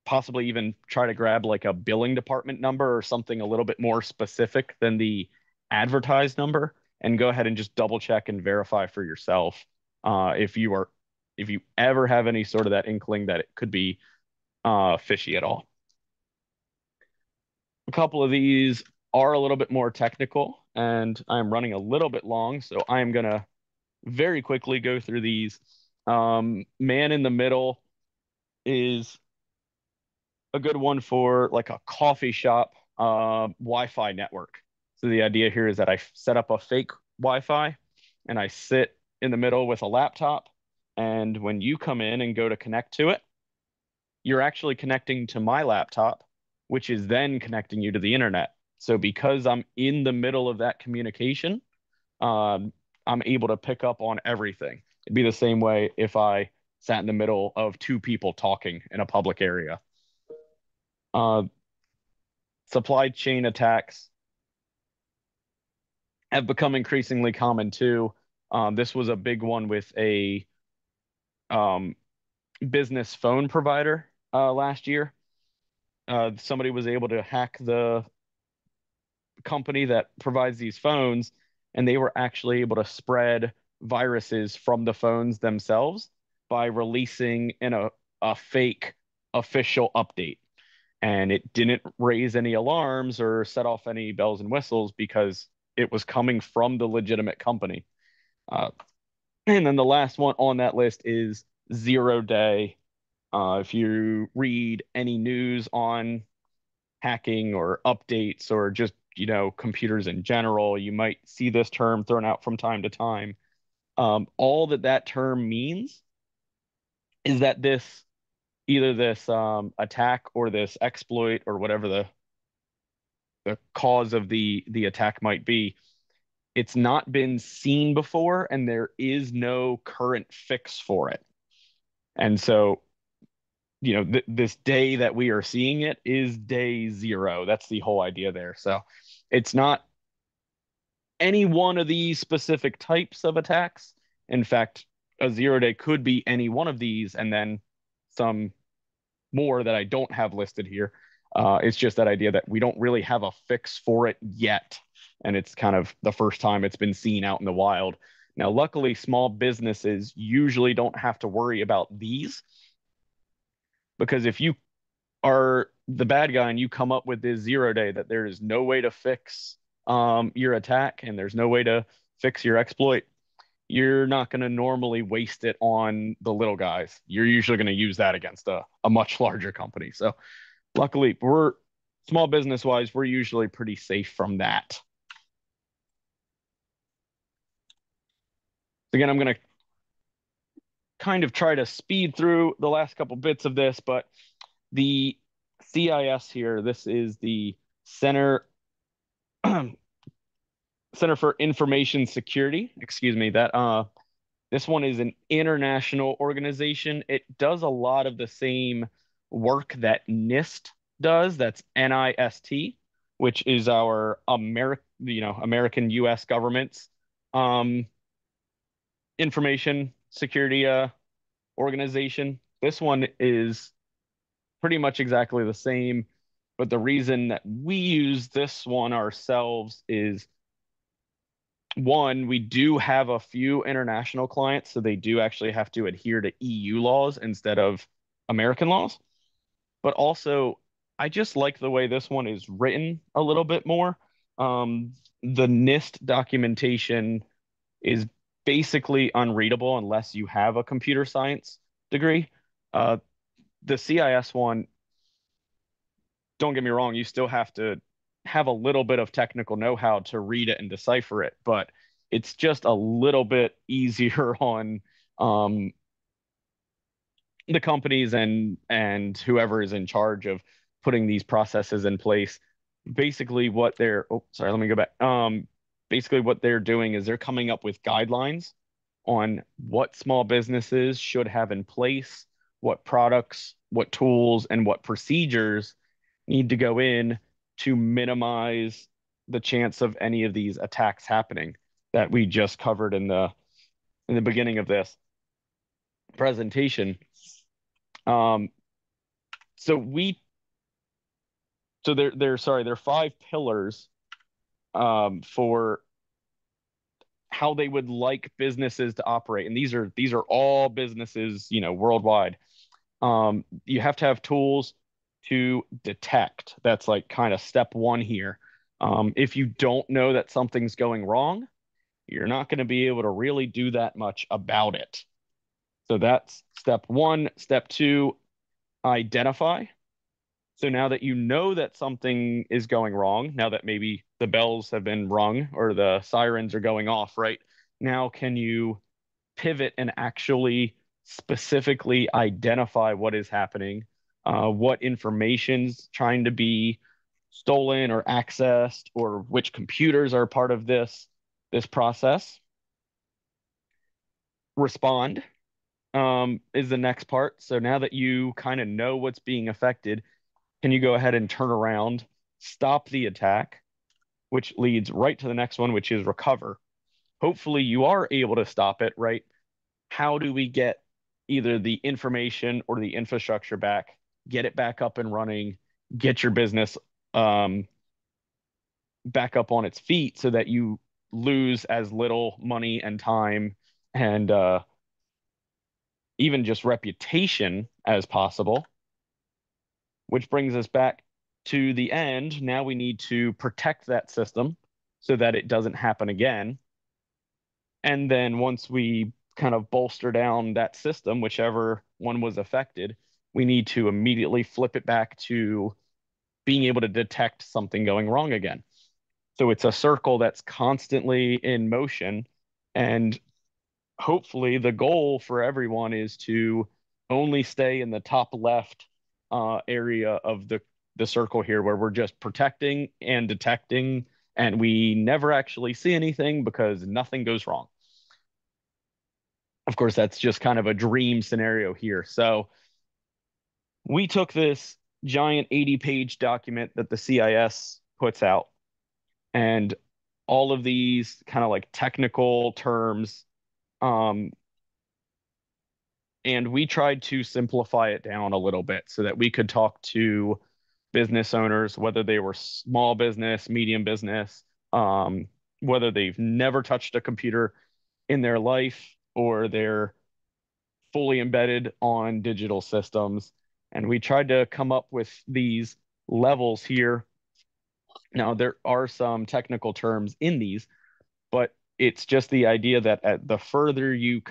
possibly even try to grab like a billing department number or something a little bit more specific than the advertised number and go ahead and just double check and verify for yourself if you ever have any sort of that inkling that it could be fishy at all. A couple of these are a little bit more technical. and I'm running a little bit long, so I am gonna very quickly go through these. Man in the middle is a good one for like a coffee shop Wi-Fi network. So the idea here is that I set up a fake Wi-Fi and I sit in the middle with a laptop. And when you come in and go to connect to it, you're actually connecting to my laptop, which is then connecting you to the internet. So because I'm in the middle of that communication, um, I'm able to pick up on everything. It'd be the same way if I sat in the middle of two people talking in a public area. Uh, Supply chain attacks have become increasingly common too. This was a big one with a um, business phone provider last year. Somebody was able to hack the company that provides these phones, and they were actually able to spread viruses from the phones themselves by releasing a fake official update. And it didn't raise any alarms or set off any bells and whistles because it was coming from the legitimate company. Uh, and then the last one on that list is 0 day. If you read any news on hacking or updates or just, computers in general, you might see this term thrown out from time to time. All that that term means is that either this attack or this exploit or whatever the cause of the attack might be, it's not been seen before and there is no current fix for it. And so, this day that we are seeing it is day 0. That's the whole idea there. So it's not any one of these specific types of attacks. In fact, a 0 day could be any one of these and then some more that I don't have listed here. It's just that idea that we don't really have a fix for it yet. And it's kind of the first time it's been seen out in the wild. Now, luckily, small businesses usually don't have to worry about these because if you are the bad guy and you come up with this 0 day that there is no way to fix your attack and there's no way to fix your exploit, you're not going to normally waste it on the little guys. You're usually going to use that against a much larger company. So luckily, we're small business wise, we're usually pretty safe from that. Again, I'm going to kind of try to speed through the last couple bits of this, but the CIS here, this is the Center for Information Security. Excuse me. This one is an international organization. It does a lot of the same work that NIST does. That's NIST, which is our American U.S. government's um, information security organization. This one is pretty much exactly the same, but the reason that we use this one ourselves is one, we do have a few international clients, so they do actually have to adhere to EU laws instead of American laws. But also, I just like the way this one is written a little bit more. The NIST documentation is basically unreadable unless you have a computer science degree. Uh, the CIS one, don't get me wrong, you still have to have a little bit of technical know-how to read it and decipher it, but it's just a little bit easier on um, the companies and whoever is in charge of putting these processes in place. Basically, what they're oh sorry, let me go back. Basically, what they're doing is they're coming up with guidelines on what small businesses should have in place, what products, what tools, and what procedures need to go in to minimize the chance of any of these attacks happening that we just covered in the beginning of this presentation. Um, so we so there are 5 pillars for how they would like businesses to operate, and these are all businesses, worldwide. You have to have tools to detect. That's like kind of step one here. If you don't know that something's going wrong, you're not going to be able to really do that much about it. So that's step one. Step two, identify. So now that you know that something is going wrong, now that maybe the bells have been rung or the sirens are going off, right? Now, can you pivot and actually specifically identify what is happening, what information's trying to be stolen or accessed, or which computers are part of this process? Respond is the next part. So now that you kind of know what's being affected, can you go ahead and turn around, stop the attack, which leads right to the next one, which is recover. Hopefully, you are able to stop it, right? How do we get either the information or the infrastructure back, get it back up and running, get your business um, back up on its feet so that you lose as little money and time and even just reputation as possible, which brings us back to the end. Now we need to protect that system so that it doesn't happen again. And then once we kind of bolster down that system, whichever one was affected, we need to immediately flip it back to being able to detect something going wrong again. So it's a circle that's constantly in motion. And hopefully the goal for everyone is to only stay in the top left area of the circle here where we're just protecting and detecting and we never actually see anything because nothing goes wrong. Of course, that's just kind of a dream scenario here. So we took this giant 80-page document that the CIS puts out and all of these kind of like technical terms. Um, and we tried to simplify it down a little bit so that we could talk to business owners, whether they were small business, medium business, whether they've never touched a computer in their life or they're fully embedded on digital systems. And we tried to come up with these levels here. Now, there are some technical terms in these, but it's just the idea that at the further you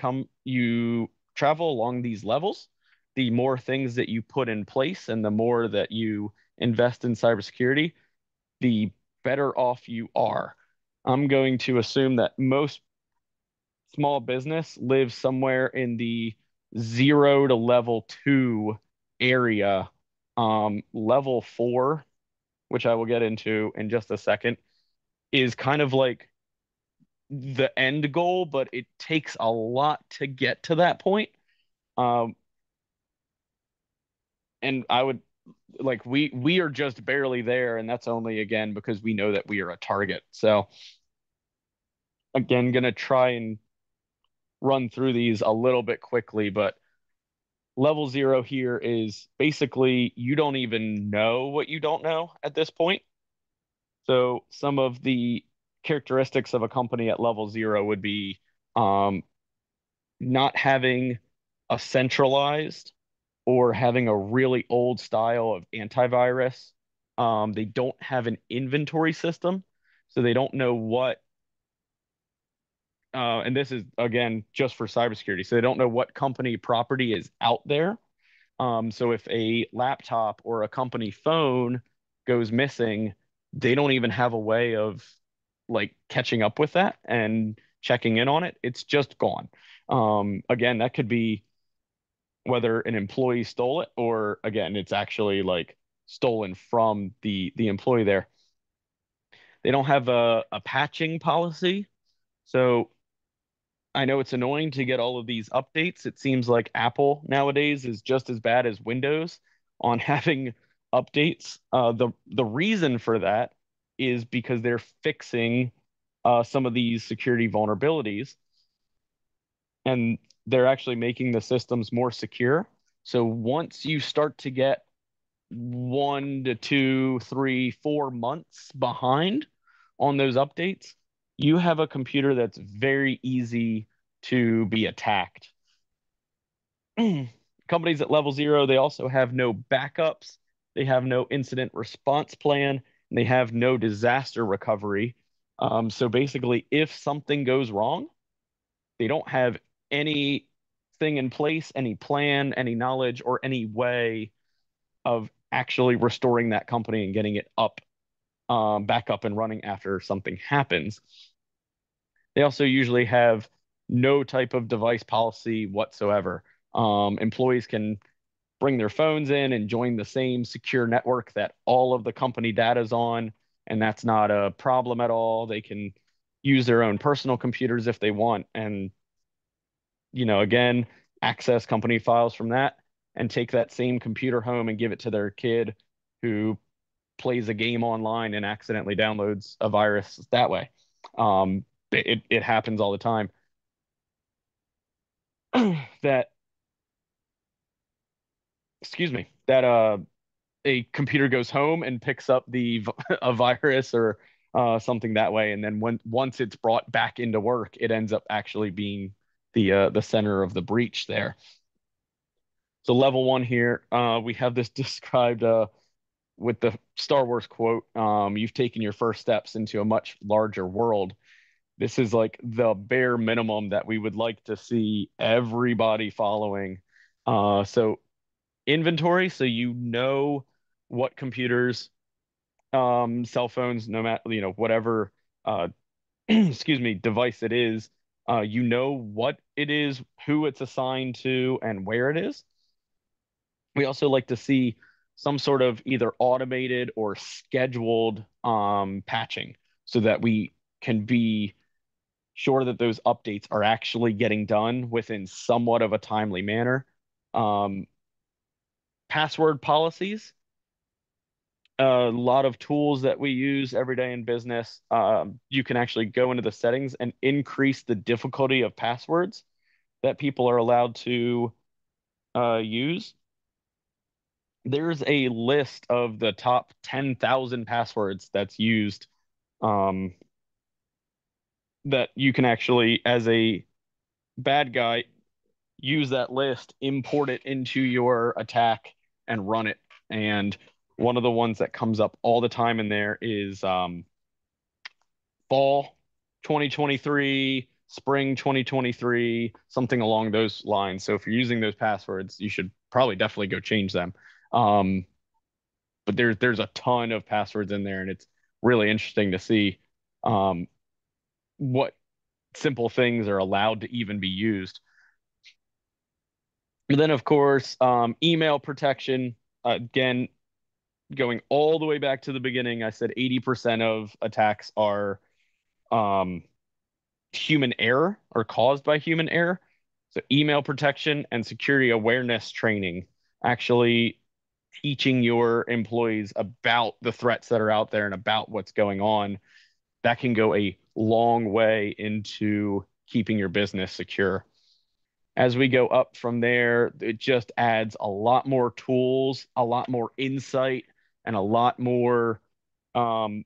travel along these levels, the more things that you put in place and the more that you invest in cybersecurity, the better off you are. I'm going to assume that most small business lives somewhere in the 0 to level 2 area. Level 4, which I will get into in just a second, is kind of like the end goal, but it takes a lot to get to that point. Um, and I would like we are just barely there, and that's only again because we know that we are a target. So again, gonna try and run through these a little bit quickly, but level 0 here is basically you don't even know what you don't know at this point. So some of the characteristics of a company at level 0 would be um, not having a centralized or having a really old style of antivirus. They don't have an inventory system, so they don't know what. And this is again just for cybersecurity, so they don't know what company property is out there. So if a laptop or a company phone goes missing, they don't even have a way of like catching up with that and checking in on it. It's just gone. Again, that could be whether an employee stole it or again, it's actually like stolen from the employee there. They don't have a patching policy. So I know it's annoying to get all of these updates. It seems like Apple nowadays is just as bad as Windows on having updates. The reason for that is because they're fixing some of these security vulnerabilities, and they're actually making the systems more secure. So once you start to get 1 to 2, 3, 4 months behind on those updates, you have a computer that's very easy to be attacked. Companies at level 0, they also have no backups. They have no incident response plan. They have no disaster recovery. So basically, if something goes wrong, they don't have anything in place, any plan, any knowledge, or any way of actually restoring that company and getting it up, back up and running after something happens. They also usually have no type of device policy whatsoever. Employees can bring their phones in and join the same secure network that all of the company data is on, and that's not a problem at all. They can use their own personal computers if they want, and again, access company files from that and take that same computer home and give it to their kid who plays a game online and accidentally downloads a virus that way. It happens all the time. that Excuse me, that a computer goes home and picks up a virus or something that way, and then once it's brought back into work, it ends up actually being the center of the breach there. So level one here, we have this described with the Star Wars quote, "You've taken your first steps into a much larger world." This is like the bare minimum that we would like to see everybody following. So inventory, so what computers, cell phones, no matter, whatever, uh, excuse me, device it is, what it is, who it's assigned to, and where it is. We also like to see some sort of either automated or scheduled patching so that we can be sure that those updates are actually getting done within somewhat of a timely manner. Um, Password policies, a lot of tools that we use every day in business. You can actually go into the settings and increase the difficulty of passwords that people are allowed to use. There's a list of the top 10,000 passwords that's used, um, that you can actually, as a bad guy, use that list, import it into your attack, and run it. And one of the ones that comes up all the time in there is fall 2023, spring 2023, something along those lines. So if you're using those passwords, you should probably definitely go change them. Um, but there's a ton of passwords in there, and it's really interesting to see um, what simple things are allowed to even be used. And then, of course, email protection. Again, going all the way back to the beginning, I said 80% of attacks are um, human error or caused by human error. So, email protection and security awareness training, actually teaching your employees about the threats that are out there and about what's going on, that can go a long way into keeping your business secure. As we go up from there, it just adds a lot more tools, a lot more insight, and a lot more um,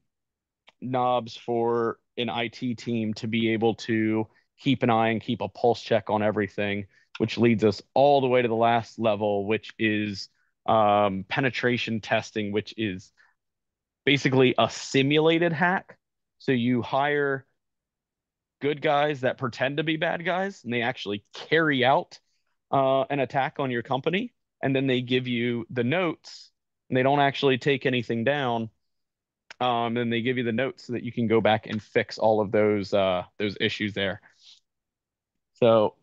knobs for an IT team to be able to keep an eye and keep a pulse check on everything, which leads us all the way to the last level, which is penetration testing, which is basically a simulated hack. So you hire good guys that pretend to be bad guys, and they actually carry out an attack on your company, and then they give you the notes, and they don't actually take anything down. And they give you the notes so that you can go back and fix all of those issues there. So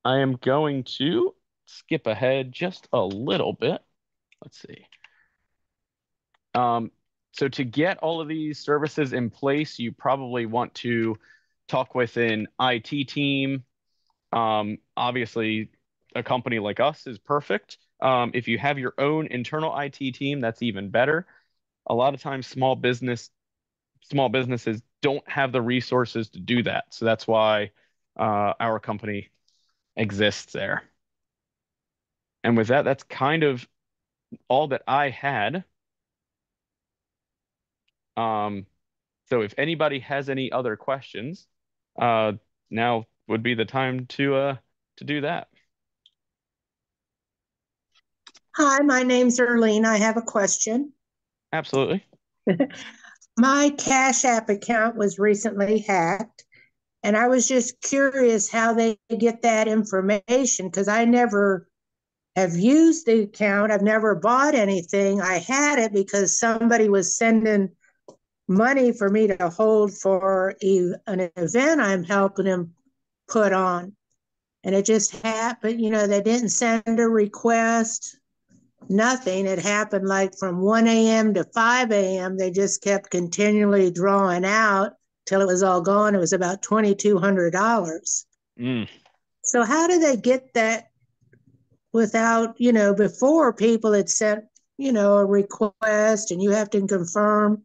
I am going to skip ahead just a little bit. Let's see. Um, so to get all of these services in place, you probably want to talk with an IT team. Obviously, a company like us is perfect. If you have your own internal IT team, that's even better. A lot of times, small businesses don't have the resources to do that. So that's why our company exists there. And with that, that's kind of all that I had. Um, so if anybody has any other questions, uh, now would be the time to do that. Hi, my name's Erlene. I have a question. Absolutely. My Cash App account was recently hacked, and I was just curious how they get that information because I never have used the account. I've never bought anything. I had it because somebody was sending money for me to hold for an event I'm helping him put on. And it just happened, they didn't send a request, nothing. It happened like from 1 a.m. to 5 a.m. They just kept continually drawing out till it was all gone. It was about $2,200. Mm. So how do they get that without, before people had sent, a request and you have to confirm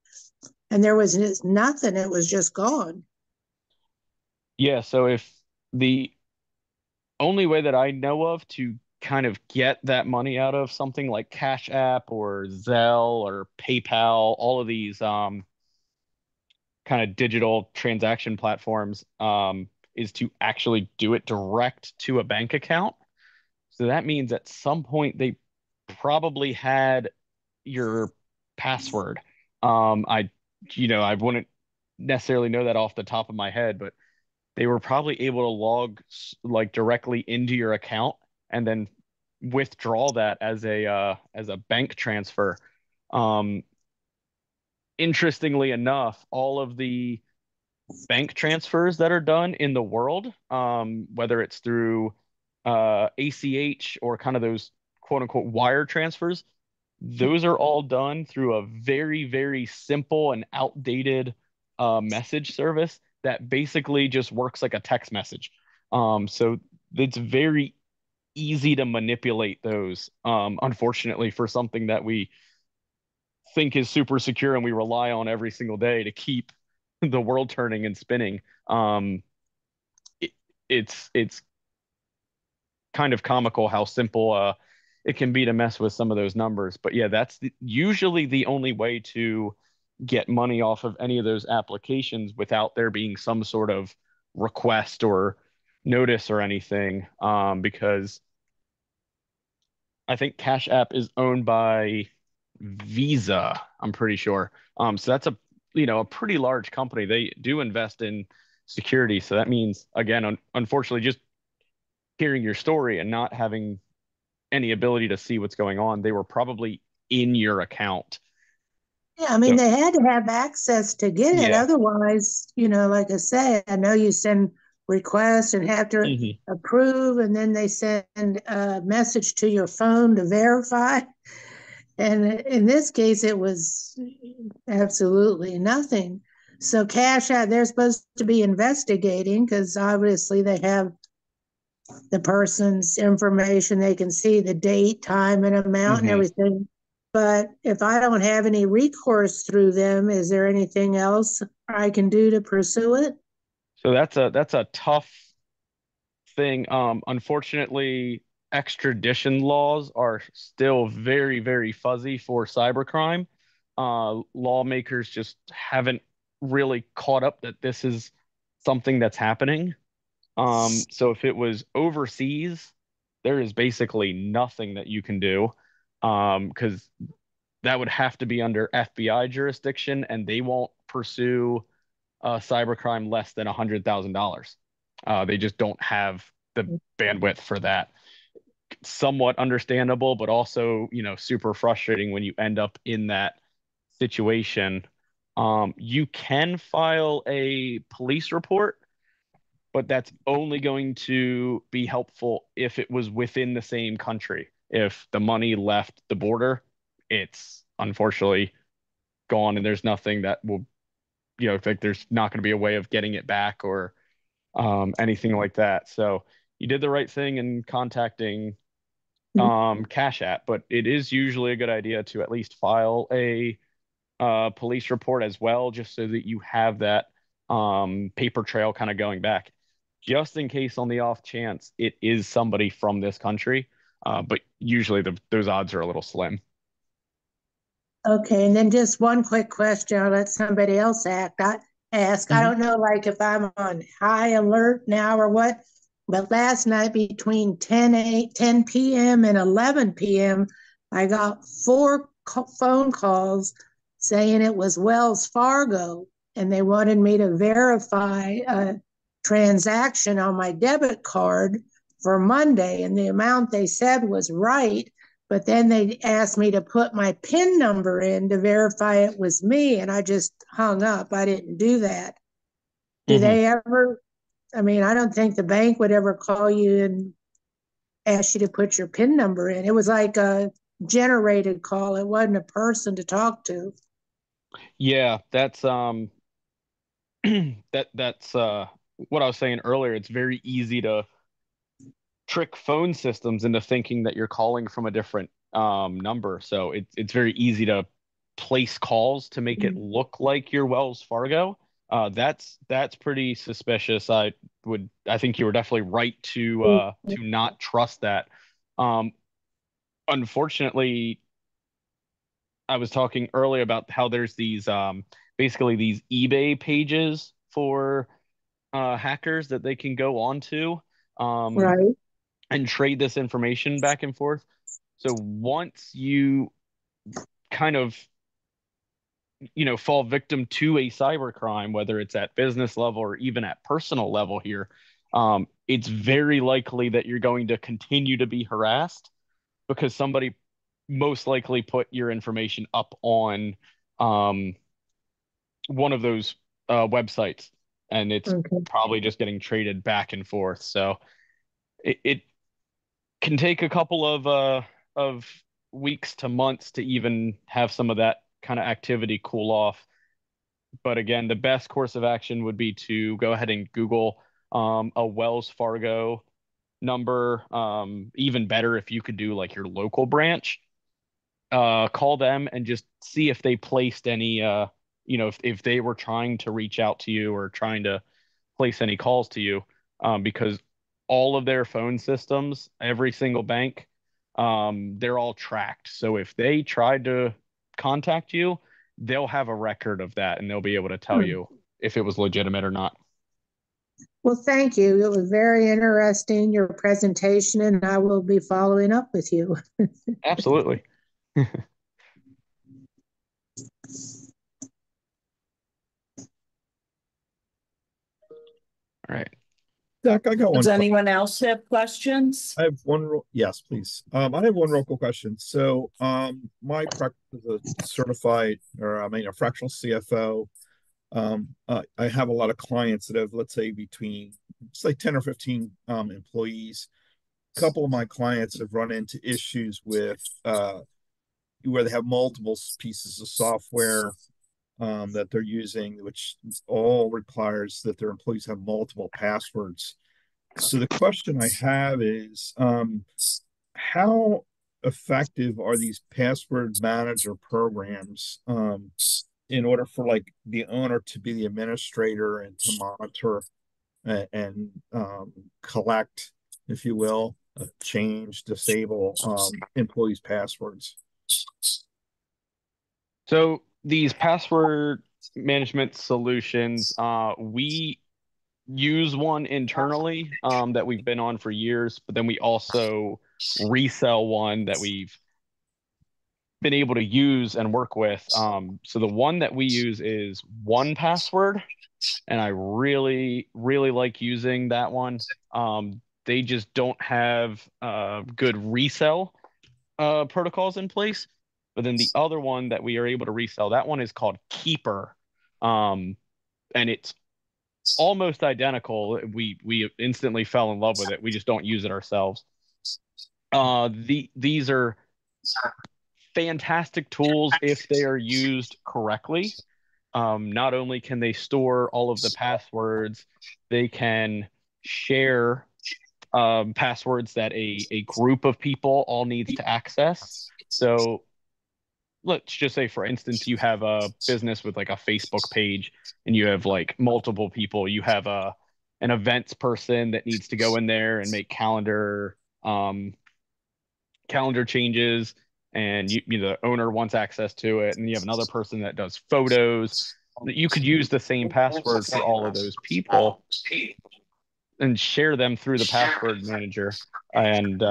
and there was nothing, it was just gone. Yeah, so if the only way that I know of to kind of get that money out of something like Cash App or Zelle or PayPal, all of these kind of digital transaction platforms, is to actually do it direct to a bank account. So that means at some point they probably had your password. I wouldn't necessarily know that off the top of my head, but they were probably able to log like directly into your account and then withdraw that as a bank transfer. Um, Interestingly enough, all of the bank transfers that are done in the world, whether it's through ACH or kind of those quote unquote wire transfers, those are all done through a very, very simple and outdated message service that basically just works like a text message. So it's very easy to manipulate those, unfortunately, for something that we think is super secure and we rely on every single day to keep the world turning and spinning. It, it's kind of comical how simple it can be to mess with some of those numbers. But yeah, usually the only way to get money off of any of those applications without there being some sort of request or notice or anything. Because I think Cash App is owned by Visa, I'm pretty sure. So that's a pretty large company. They do invest in security. So that means, again, unfortunately, just hearing your story and not having any ability to see what's going on, they were probably in your account. Yeah, I mean, So they had to have access to get it. yeah. Otherwise, like I say, I know you send requests and have to Hmm. approve, and then they send a message to your phone to verify. And in this case, it was absolutely nothing. So Cash App, they're supposed to be investigating because obviously they have the person's information. They can see the date, time, and amount and Hmm. everything. But if I don't have any recourse through them, is there anything else I can do to pursue it? So that's a tough thing. Unfortunately, extradition laws are still very, very fuzzy for cybercrime. Lawmakers just haven't really caught up that this is something that's happening. So if it was overseas, there is basically nothing that you can do, because that would have to be under FBI jurisdiction, and they won't pursue cybercrime less than $100,000. They just don't have the bandwidth for that. Somewhat understandable, but also, super frustrating when you end up in that situation. You can file a police report, but that's only going to be helpful if it was within the same country. If the money left the border, it's unfortunately gone, and there's nothing that will, like there's not going to be a way of getting it back or anything like that. So you did the right thing in contacting Cash App, but it is usually a good idea to at least file a police report as well, just so that you have that paper trail kind of going back, just in case on the off chance it is somebody from this country. But usually those odds are a little slim. Okay, and then just one quick question. I'll let somebody else ask. I Mhm. don't know, like if I'm on high alert now or what, but last night between 10 p.m. and 11 p.m., I got four phone calls saying it was Wells Fargo, and they wanted me to verify a transaction on my debit card for Monday, and the amount they said was right, but then they asked me to put my PIN number in to verify it was me, and I just hung up. I didn't do that. Do they ever, I mean, I don't think the bank would ever call you and ask you to put your PIN number in. It was like a generated call. It wasn't a person to talk to. Yeah, that's that's what I was saying earlier. It's very easy to trick phone systems into thinking that you're calling from a different number. So it's very easy to place calls to make it look like you're Wells Fargo. That's pretty suspicious. I think you were definitely right to not trust that. Um, Unfortunately, I was talking earlier about how there's these basically these eBay pages for hackers that they can go onto. Um, Right. and trade this information back and forth. So once you kind of, fall victim to a cybercrime, whether it's at business level or even at personal level here, it's very likely that you're going to continue to be harassed because somebody most likely put your information up on um, one of those websites, and it's Okay. probably just getting traded back and forth. So it can take a couple of weeks to months to even have some of that kind of activity cool off. But again, the best course of action would be to go ahead and Google a Wells Fargo number. Even better if you could do like your local branch. Call them and just see if they placed any if they were trying to reach out to you or trying to place any calls to you, because all of their phone systems, every single bank, they're all tracked. So if they tried to contact you, they'll have a record of that and they'll be able to tell you if it was legitimate or not. Well, thank you. It was very interesting, your presentation, and I will be following up with you. Absolutely. All right. Zach, I got one Does question. anyone else have questions? I have yes, please. I have one real quick question. So, my practice is a certified, or I mean, a fractional CFO. I have a lot of clients that have, let's say, between, say, 10 or 15 employees. A couple of my clients have run into issues with where they have multiple pieces of software that they're using, which all requires that their employees have multiple passwords. So the question I have is, how effective are these password manager programs in order for like the owner to be the administrator and to monitor and collect, if you will, change, disable employees' passwords? So these password management solutions, we use one internally that we've been on for years, but then we also resell one that we've been able to use and work with. So the one that we use is 1Password, and I really, really like using that one. They just don't have good resell protocols in place. But then the other one that we are able to resell, that one is called Keeper. And it's almost identical. We instantly fell in love with it. We just don't use it ourselves. These are fantastic tools if they are used correctly. Not only can they store all of the passwords, they can share passwords that a group of people all needs to access. So let's just say, for instance, you have a business with like a Facebook page and you have like multiple people. You have an events person that needs to go in there and make calendar changes, and the owner wants access to it, and you have another person that does photos. You could use the same password for all of those people and share them through the password manager. And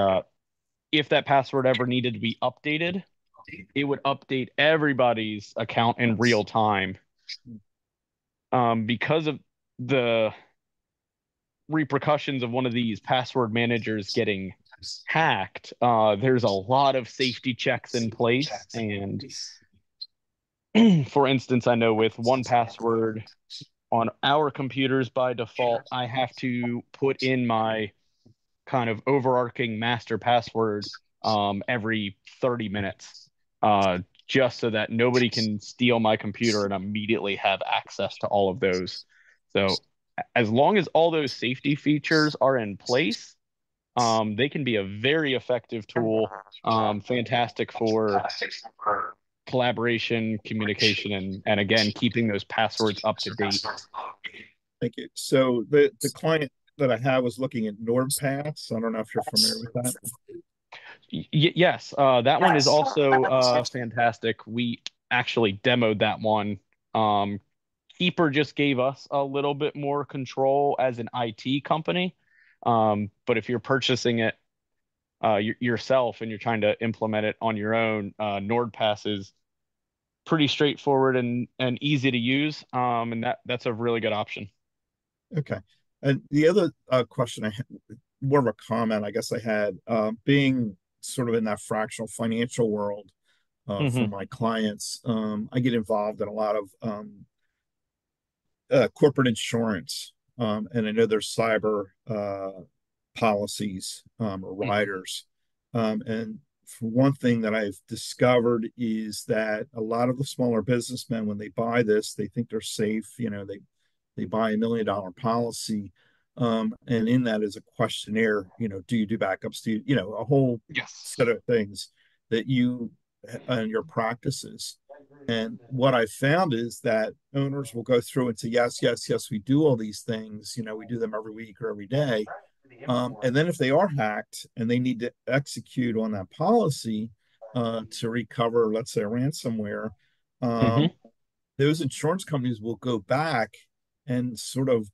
if that password ever needed to be updated, it would update everybody's account in real time. Because of the repercussions of one of these password managers getting hacked, there's a lot of safety checks in place. And for instance, I know with 1Password on our computers by default, I have to put in my kind of overarching master password every 30 minutes, just so that nobody can steal my computer and immediately have access to all of those. So as long as all those safety features are in place, they can be a very effective tool, fantastic for collaboration, communication, and again, keeping those passwords up to date. Thank you. So the client that I have was looking at NordPass. I don't know if you're familiar with that. Yes, that one is also fantastic. We actually demoed that one. Keeper just gave us a little bit more control as an IT company. But if you're purchasing it yourself and you're trying to implement it on your own, NordPass is pretty straightforward and easy to use. And that's a really good option. Okay. And the other question I had, more of a comment, I guess I had, being sort of in that fractional financial world for my clients, I get involved in a lot of corporate insurance. And I know there's cyber policies or riders. And for one thing that I've discovered is that a lot of the smaller businessmen, when they buy this, they think they're safe. You know, they buy $1 million policy. And in that is a questionnaire, you know, do you do backups? Do you, you know, a whole set of things that you and your practices. And what I found is that owners will go through and say, yes, yes, yes, we do all these things. You know, we do them every week or every day. And then if they are hacked and they need to execute on that policy to recover, let's say, a ransomware, those insurance companies will go back and sort of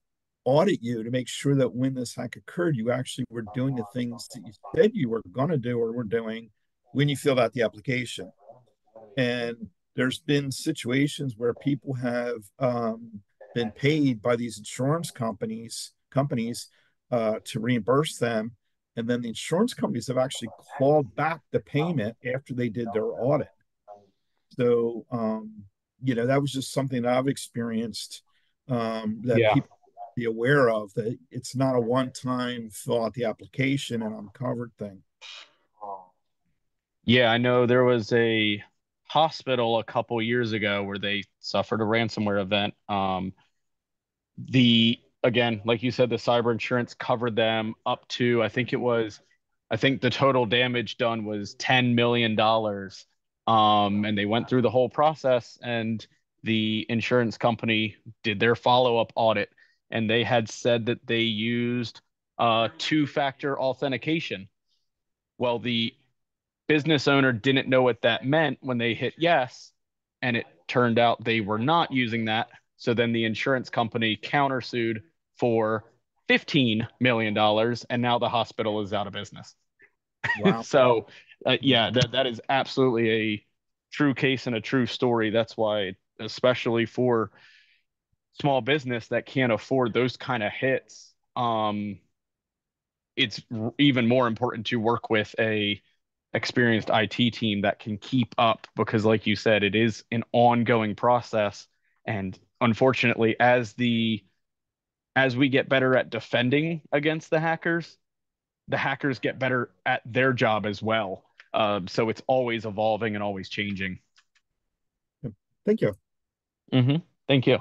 audit you to make sure that when this hack occurred, you actually were doing the things that you said you were going to do or were doing when you filled out the application. And there's been situations where people have been paid by these insurance companies to reimburse them, and then the insurance companies have actually clawed back the payment after they did their audit. So you know, that was just something that I've experienced that people be aware of, that it's not a one-time fill out the application and I'm covered thing. Yeah, I know there was a hospital a couple years ago where they suffered a ransomware event. The again, like you said, the cyber insurance covered them up to, I think the total damage done was $10 million. And they went through the whole process, and the insurance company did their follow-up audit, and they had said that they used two-factor authentication. Well, the business owner didn't know what that meant when they hit yes, and it turned out they were not using that. So then the insurance company countersued for $15 million, and now the hospital is out of business. Wow. So, yeah, that is absolutely a true case and a true story. That's why, especially for small business that can't afford those kind of hits, it's even more important to work with a experienced IT team that can keep up, because like you said, it is an ongoing process. And unfortunately, as we get better at defending against the hackers get better at their job as well. So it's always evolving and always changing. Thank you. Thank you.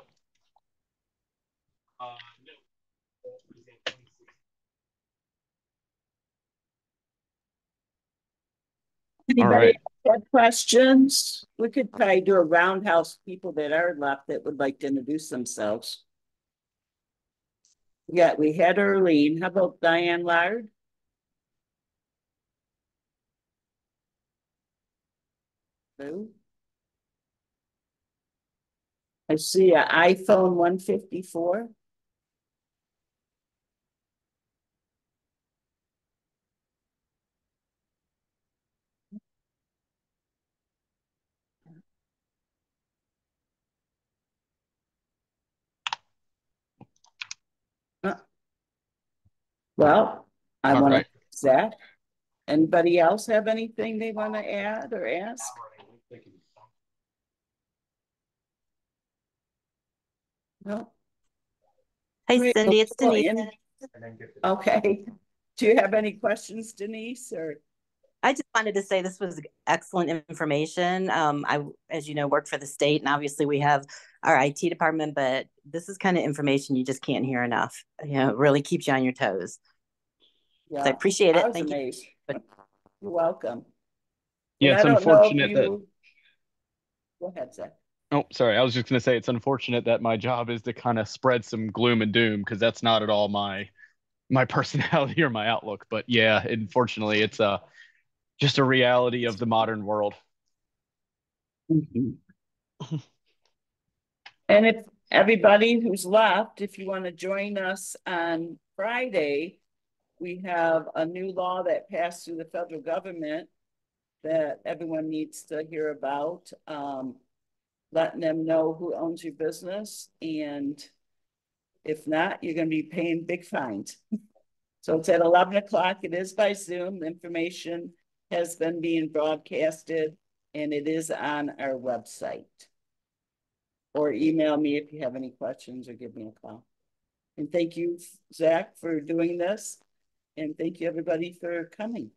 Anybody have questions? We could probably do a roundhouse people that are left that would like to introduce themselves. Yeah, we had Earlene. How about Diane Lard? Who? I see an iPhone 154. Well, I All want right. to Zach. Anybody else have anything they want to add or ask? No. Hey, Great. Cindy, it's Well, Denise. okay. Do you have any questions, Denise, or? I just wanted to say this was excellent information. I, as you know, work for the state, and obviously we have our IT department, but this is kind of information you just can't hear enough. You know, it really keeps you on your toes. Yeah, So I appreciate I it. was Thank amazed. you. You're welcome. Yeah, And it's I don't know if unfortunate that. you, go ahead, Zach. Oh, sorry. I was just going to say it's unfortunate that my job is to kind of spread some gloom and doom because that's not at all my personality or my outlook. But yeah, unfortunately, it's just a reality of the modern world. And if everybody who's left, if you want to join us on Friday, we have a new law that passed through the federal government that everyone needs to hear about. Letting them know who owns your business, and if not, you're going to be paying big fines. So it's at 11 o'clock. It is by Zoom. The information has been being broadcasted, and it is on our website. Or email me if you have any questions, or give me a call. And thank you, Zach, for doing this. And thank you, everybody, for coming.